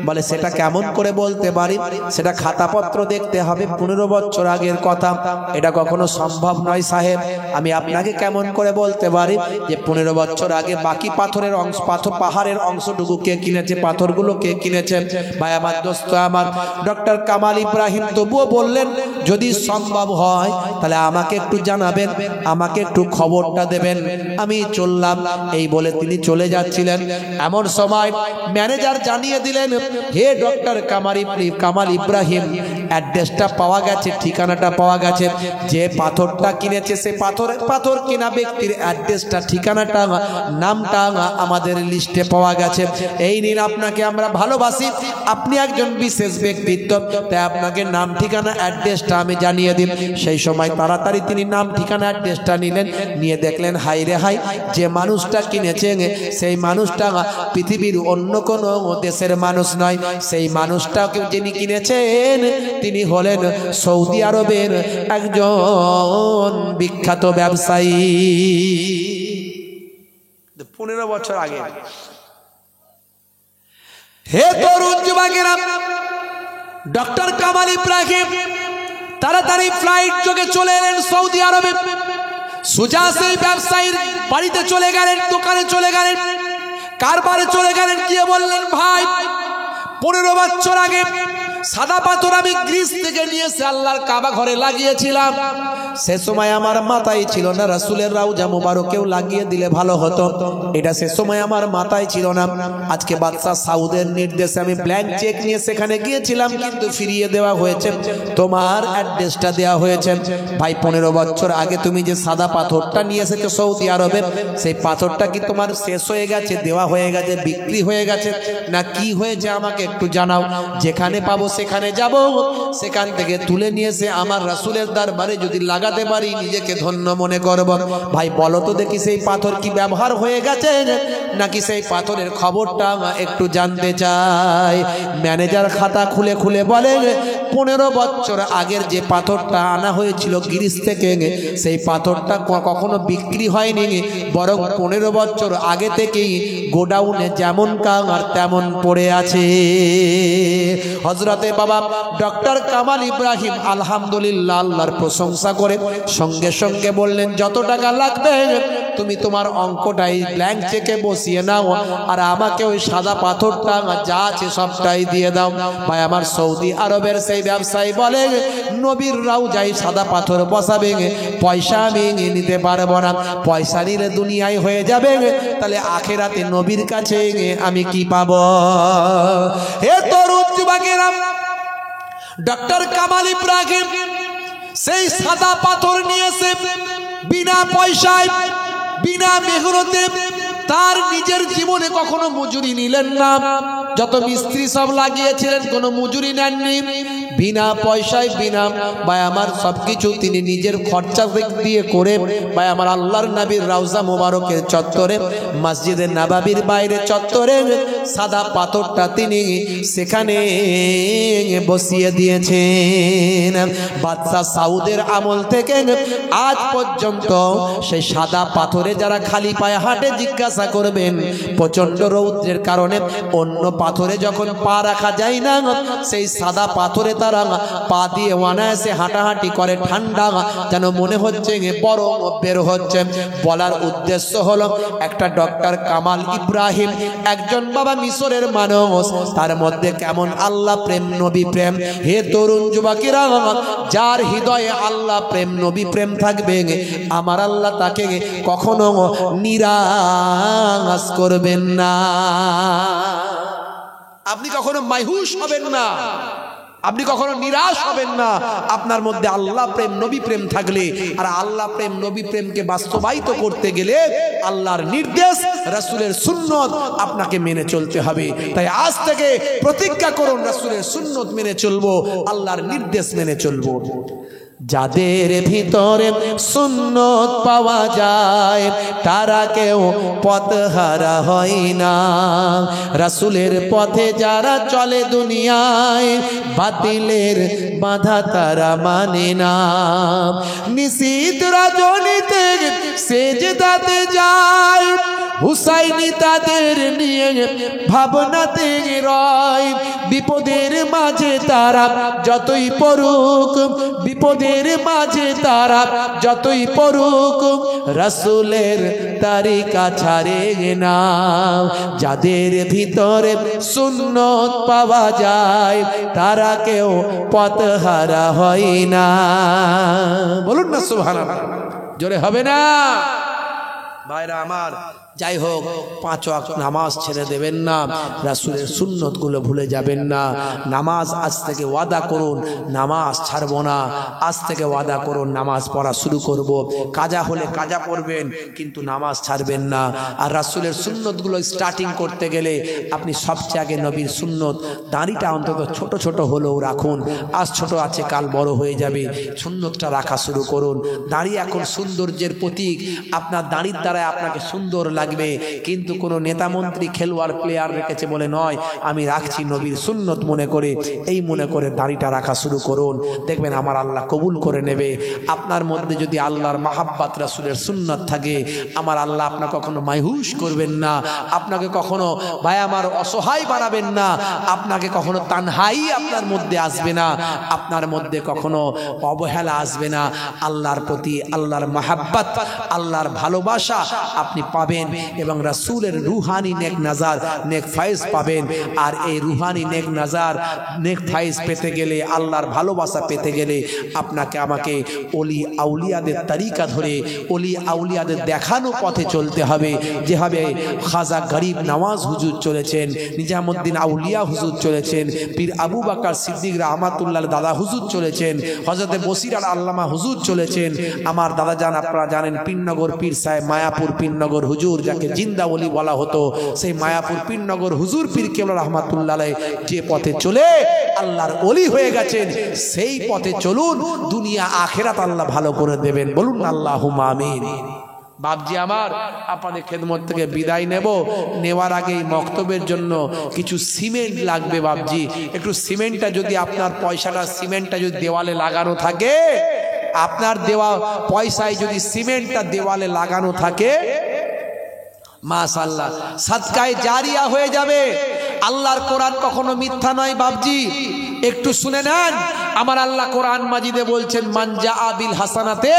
বলে সেটা কেমন করে বলতে পারি, সেটা খাতাপত্র দেখতে হবে, 15 বছর আগের কথা, এটা কখনো সম্ভব নয় সাহেব। আমি আপনাকে কেমন করে বলতে পারি যে 15 বছর আগে বাকি পাথরের অংশ, পাহাড়ের অংশটুকু কে কিনেছে, পাথরগুলো কে কিনেছেন? ভাই আমার, দোস্ত আমার, ডক্টর কামাল ইব্রাহিম তবুও বললেন, যদি সম্ভব হয় তাহলে আমাকে একটু জানাবেন, আমাকে একটু খবরটা দেবেন, আমি চললাম। এই বলে তিনি চলে যাচ্ছিলেন। এমন সময় ম্যানেজার জানিয়ে দিলেন, হে ডক্টর কামাল ইব্রাহিম, অ্যাড্রেসটা পাওয়া গেছে, ঠিকানাটা পাওয়া গেছে, যে পাথরটা কিনেছে সে পাথর কিনা ব্যক্তির অ্যাড্রেসটা, ঠিকানাটা, নামটা আমাদের লিস্টে পাওয়া গেছে। এই নিন, আপনাকে আমরা ভালোবাসি, আপনি একজন বিশেষ ব্যক্তিত্ব, তাই আপনাকে নাম ঠিকানা অ্যাড্রেসটা আমি জানিয়ে দিন। সেই সময় তাড়াতাড়ি তিনি নাম ঠিকানা অ্যাড্রেসটা নিলেন, নিয়ে দেখলেন হাই রে হাই, যে মানুষটা কিনেছেন সেই মানুষটা পৃথিবীর অন্য কোনো দেশের মানুষ নয়, সেই মানুষটাকে যিনি কিনেছেন তিনি হলেন সৌদি আরবের একজন বিখ্যাত ব্যবসায়ী। 15 বছর আগে। হে তরুণ যুবকেরা, ডক্টর কামাল ইব্রাহিম তাড়াতাড়ি ফ্লাইট যোগে চলে এলেন সৌদি আরবে। সোজা সেই ব্যবসায়ীর বাড়িতে চলে গেলেন, দোকানে চলে গেলেন, কারবারে চলে গেলেন, গিয়ে বললেন, ভাই 15 বছর আগে সাদা পাথর আমি গ্রিস থেকে নিয়ে এসে আল্লাহর কাবা ঘরে লাগিয়েছিলাম, সে সময় আমার মাথায় ছিল না, রাসূলের রাউজা মোবারকেও লাগিয়ে দিলে ভালো হতো, এটা সে সময় আমার মাথায় ছিল না। আজকে বাদশাহ সাউদের নির্দেশে আমি ব্ল্যাঙ্ক চেক নিয়ে সেখানে গিয়েছিলাম, কিন্তু ফিরিয়ে দেওয়া হয়েছে, তোমার অ্যাড্রেসটা দেওয়া হয়েছে। ভাই 15 বছর আগে তুমি যে সাদা পাথরটা নিয়ে এসেছো সৌদি আরবে, সেই পাথরটা কি তোমার শেষ হয়ে গেছে, দেওয়া হয়ে গেছে, বিক্রি হয়ে গেছে, না কি হয়েছে আমাকে একটু জানাও। যেখানে পাবো সেখানে যাব, সেখান থেকে তুলে নিয়ে এসে আমার রাসূলের দরবারে যদি লাগাতে পারি নিজেকে ধন্য মনে করব। ভাই বলো তো দেখি, সেই পাথর কি ব্যবহার হয়ে গেছে নাকি সেই পাথরের খবরটা একটু জানতে চাই। ম্যানেজার খাতা খুলে খুলে বলে, 15 বছর আগের যে পাথরটা আনা হয়েছিল গ্রিস থেকে, সেই পাথরটা কখনো বিক্রি হয়নি, বরং 15 বছর আগে থেকেই গোডাউনে যেমন কাঙার তেমন পড়ে আছে। হযরতে বাবা ডক্টর কামাল ইব্রাহিম আলহামদুলিল্লাহ আল্লাহর প্রশংসা করে সঙ্গে সঙ্গে বললেন, যত টাকা লাগবে তুমি তোমার অঙ্কটাই ব্ল্যাঙ্ক চেকে বসিয়ে নাও, আর আমাকে ওই সাদা পাথরটা যা আছে সবটাই দিয়ে দাও। ভাই আমার, সৌদি আরবের সেই ব্যবসায়ী বলে, নবীর রাউজায় সাদা পাথর বসাবে, পয়সা আমি নিতে পারবো না, পয়সা নিলে দুনিয়ায় হয়ে যাবে, তাহলে আখেরাতে নবীর কাছে আমি কি পাবো? হে তরুণ যুবকেরা, ডক্টর কামাল ইব্রাহিম সেই সাদা পাথর নিয়েছে বিনা পয়সায়, বিনা মেহনতে, তার নিজের জীবনে কখনো মজুরি নিলেন না, যত মিস্ত্রি সব লাগিয়েছিলেন কোনো মজুরি নেননি, বিনা পয়সায় বিনা ভাই আমার সবকিছু তিনি নিজের খরচা দিয়ে করে ভাই আমার আল্লাহর নবীর রওজা মোবারকের চত্বরে মসজিদে নববীর বাইরে চত্বরে সাদা পাথরটা তিনি সেখানে বসিয়ে দিয়েছেন। বাদশা সাউদের আমল থেকে আজ পর্যন্ত সেই সাদা পাথরে যারা খালি পায়ে হাঁটে জিজ্ঞাসা করবেন, প্রচন্ড রৌদ্রের কারণে অন্য পাথরে যখন পা রাখা যায় না, সেই সাদা পাথরে তারা পা দিয়ে অনায়াসে হাঁটাহাঁটি করে, ঠান্ডা যেন মনে হচ্ছে বরফ বের হচ্ছে। বলার উদ্দেশ্য হলো একটা ডক্টর কামাল ইব্রাহিম একজন বাবা মিশরের মানুষ, তার মধ্যে কেমন আল্লাহ প্রেম নবী প্রেম। হে তরুণ যুবকেরা, যার হৃদয়ে আল্লাহ প্রেম নবী প্রেম থাকবে আমার আল্লাহ তাকে কখনো নিরাশ করবেন না। আপনি কখনো মায়ুস হবেন না, আপনি কখনো নিরাশ হবেন না। আপনার মধ্যে আল্লাহ প্রেম নবী প্রেম থাকলে, আর আল্লাহ প্রেম নবী প্রেমকে বাস্তবায়িত করতে গেলে আল্লাহর নির্দেশ রাসূলের সুন্নত আপনাকে মেনে চলতে হবে। তাই আজ থেকে প্রতিজ্ঞা করুন রাসূলের সুন্নত মেনে চলবো, আল্লাহর নির্দেশ মেনে চলবো। যাদের ভিতরে সুন্নত পাওয়া যায় তারা কেউ পথহারা হয় না। রাসূলের পথে যারা চলে দুনিয়ায় বাতিলের বাধা তারা মানে না। নিশীথ রজনীতে সেজদাতে যায়, হুসাইনি তাদের নিয়ে ভাবনাতে রয়। বিপদের মাঝে তারা যতই পড়ুক, বিপদের মাঝে তারা যতই পড়ুক, রাসূলের তরিকা ছাড়ে না। যাদের ভিতরে সুন্নত পাওয়া যায় তারা কেউ পথহারা হয় না। বলুন না সুবহানাল্লাহ, জোরে হবে না ভাইরা আমার। যাই হোক, 5 ওয়াক্ত নামাজ ছেড়ে দেবেন না, রাসূলের সুন্নতগুলো ভুলে যাবেন না। নামাজ আজ থেকে ওয়াদা করুন নামাজ ছাড়বো না, আজ থেকে ওয়াদা করুন নামাজ পড়া শুরু করব। কাজা হলে কাজা পড়বেন কিন্তু নামাজ ছাড়বেন না। আর রাসূলের সুন্নতগুলো স্টার্টিং করতে গেলে আপনি সবচেয়ে আগে নবীর সুন্নত, দাড়িটা অন্তত ছোট ছোট হলেও রাখুন। আজ ছোট আছে কাল বড় হয়ে যাবে, সুন্নতটা রাখা শুরু করুন। দাড়ি এখন সৌন্দর্যের প্রতীক, আপনার দাড়ির দ্বারা আপনাকে সুন্দর লাগবে। কিন্তু কোন নেতা মন্ত্রী খেলোয়াড় প্লেয়ার রেখেছে বলে নয়, আমি রাখছি নবীর সুন্নত মনে করে, এই মনে করে দাড়িটা রাখা শুরু করুন। দেখবেন আমার আল্লাহ কবুল করে নেবে। আপনার মধ্যে যদি আল্লাহর মাহাব্বাত রাসূলের সুন্নত থাকে, আমার আল্লাহ আপনাকে কখনো মায়ুস করবেন না, আপনাকে কখনো ভাই আমার অসহায় বানাবেন না, আপনাকে কখনো তানহাই আপনার মধ্যে আসবে না, আপনার মধ্যে কখনো অবহেলা আসবে না। আল্লাহর প্রতি আল্লাহর মাহাব্বাত, আল্লাহর ভালোবাসা আপনি পাবেন এবং রাসূলের রুহানি নেক নাজার নেক ফায়েজ পাবেন। আর এই রুহানি নেক নাজার নেক ফায়েজ পেতে গেলে, আল্লাহর ভালোবাসা পেতে গেলে আপনাকে আমাকে ওলি আউলিয়াদের তরিকা ধরে, ওলি আউলিয়াদের দেখানো পথে চলতে হবে। যেভাবে খাজা গরিব নওয়াজ হুজুর চলেছেন, নিজামুদ্দিন আউলিয়া হুজুর চলেছেন, পীর আবু বকর সিদ্দিক রাহমাতুল্লাহ দাদা হুজুর চলেছেন, হযরতে বসির আল আল্লামা হুজুর চলেছেন। আমার দাদা জান আপনারা জানেন পীরনগর পীর সাহেব, মায়াপুর পীরনগর হুজুর যাকে জিন্দা ওলি বলা হতো, সেই মায়াপুর পীরনগর হুজুর পীর কেবলা রহমাতুল্লাহ আলাইহি যে পথে চলে আল্লাহর ওলি হয়ে গেছেন, সেই পথে চলুন, দুনিয়া আখিরাত আল্লাহ ভালো করে দেবেন। বলুন আল্লাহুম্মা আমিন। বাপজি আমার, আপনাদের খেদমত থেকে বিদায় নেব। নেওয়ার আগেই মক্তবের জন্য কিছু সিমেন্ট লাগবে বাপজি। একটু সিমেন্টটা যদি আপনার পয়সাটা সিমেন্টটা যদি দেওয়ালে লাগানো থাকে, আপনার দেওয়া পয়সায় যদি সিমেন্টটা দেওয়ালে লাগানো থাকে, মাশাআল্লাহ সাদকায়ে জারিয়া হয়ে যাবে। আল্লাহর কোরআন কখনো মিথ্যা নয় বাপজি, একটু শুনে নেন। আমার আল্লাহ কোরআন মাজিদে বলছেন, মান জাআ বিল হাসানাতে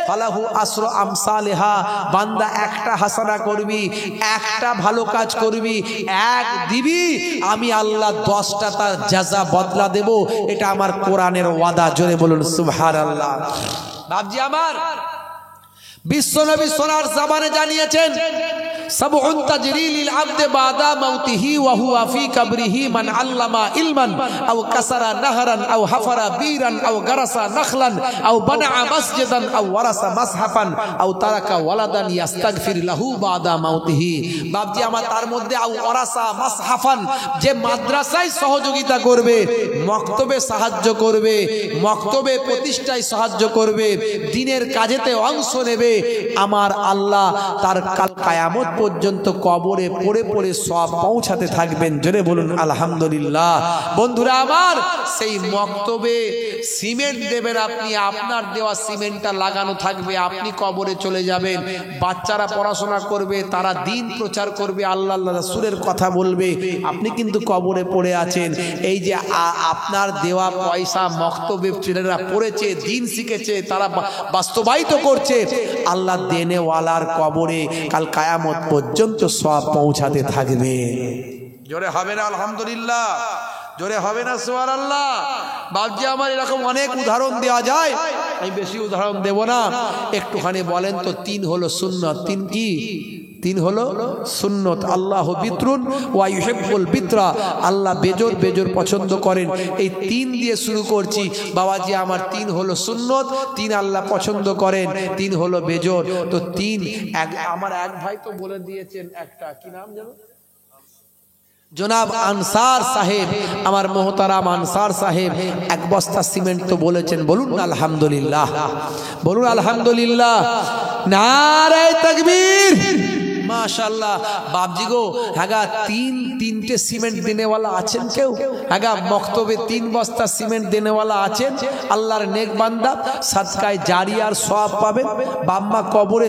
ফালাহু আসরু আমসালিহা। বান্দা একটা হাসানা করবি, একটা ভালো কাজ করবি, এক দিবি, আমি আল্লাহ 10টা তার জাযা বদলা দেব। এটা আমার কোরআনের ওয়াদা। জোরে বলুন সুবহানাল্লাহ। বাপজি আমার, বিশ্বনবী সোনার জামানে জানিয়েছেন, সাবউন তাজরি লিল আবদি বাদা মাউতিহি ওয়া হুয়া ফি কবরিহি মান আল্লামা ইলমান আও কাসারা নাহরান আও হাফারা বীরান আও গারাসা নাখলান আও বানা মসজিদান আও ওয়ারাসা মাসহাফান আও তারাকা ওয়ালাদান ইস্তাগফির লাহু বাদা মাউতিহি। বাপজি আমার তার মধ্যে আও ওয়ারাসা মাসহাফান, যে মাদ্রাসায় সহযোগিতা করবে, মক্তবে সাহায্য করবে, মক্তবে প্রতিষ্ঠায় সাহায্য করবে, দ্বীনের কাজেতে অংশ নেবে, আমার আল্লাহ তার কাল কিয়ামত পর্যন্ত কবরে পড়ে পড়ে সওয়াব পৌঁছাতে থাকবেন। জোরে বলুন আলহামদুলিল্লাহ। বন্ধুরা আমার, সেই মক্তবে সিমেন্ট দেবেন আপনি, আপনার দেওয়া সিমেন্টটা লাগানো থাকবে, আপনি কবরে চলে যাবেন, বাচ্চারা পড়াশোনা করবে, তারা দ্বীন প্রচার করবে, আল্লাহ রাসূলের কথা বলবে, আপনি কিন্তু কবরে পড়ে আছেন। এই যে আপনার দেওয়া পয়সা মক্তবে ছেলেরা পড়েছে, দ্বীন শিখেছে, তারা বাস্তবায়িত করছে, আল্লাহ দেনেওয়ালার কবরে কাল কিয়ামত পর্যন্ত সওয়াব পৌঁছাতে থাকবে। জোরে হবে না আলহামদুলিল্লাহ? জোরে হবে না সুবহানাল্লাহ? বাপজি আমার এরকম অনেক উদাহরণ দেওয়া যায়, আমি বেশি উদাহরণ দেব না। একটুখানি বলেন তো, 3 হলো সুন্নাত। 3 কি? 3 হলো সুন্নত। আল্লাহ বিতরুন ওয়া ইউহিব্বুল বিতরা, আল্লাহ বেজোর বেজোর পছন্দ করেন। এই 3 দিয়ে শুরু করছি বাবাজি আমার। 3 হলো সুন্নত, 3 আল্লাহ পছন্দ করেন, 3 হলো বেজোর। তো 3 আমার এক ভাই তো বলে দিয়েছেন, একটা কি নাম জানো, জনাব আনসার সাহেব, আমার মোহতারাম আনসার সাহেব, 1 বস্তা সিমেন্ট তো বলেছেন। বলুন আলহামদুলিল্লাহ, বলুন আলহামদুলিল্লাহ, নারে তাকবীর, মাশাআল্লাহ। বাপজি গো, হাগা 3টে সিমেন্ট দেনেওয়ালা আছেন কেউ? হাগা মক্তবে 3 বস্তা সিমেন্ট দেনেওয়ালা আছেন? আল্লাহর নেক বান্দা, সাদকায়ে জারিয়ার সওয়াব পাবেন, বাম্মা কবরে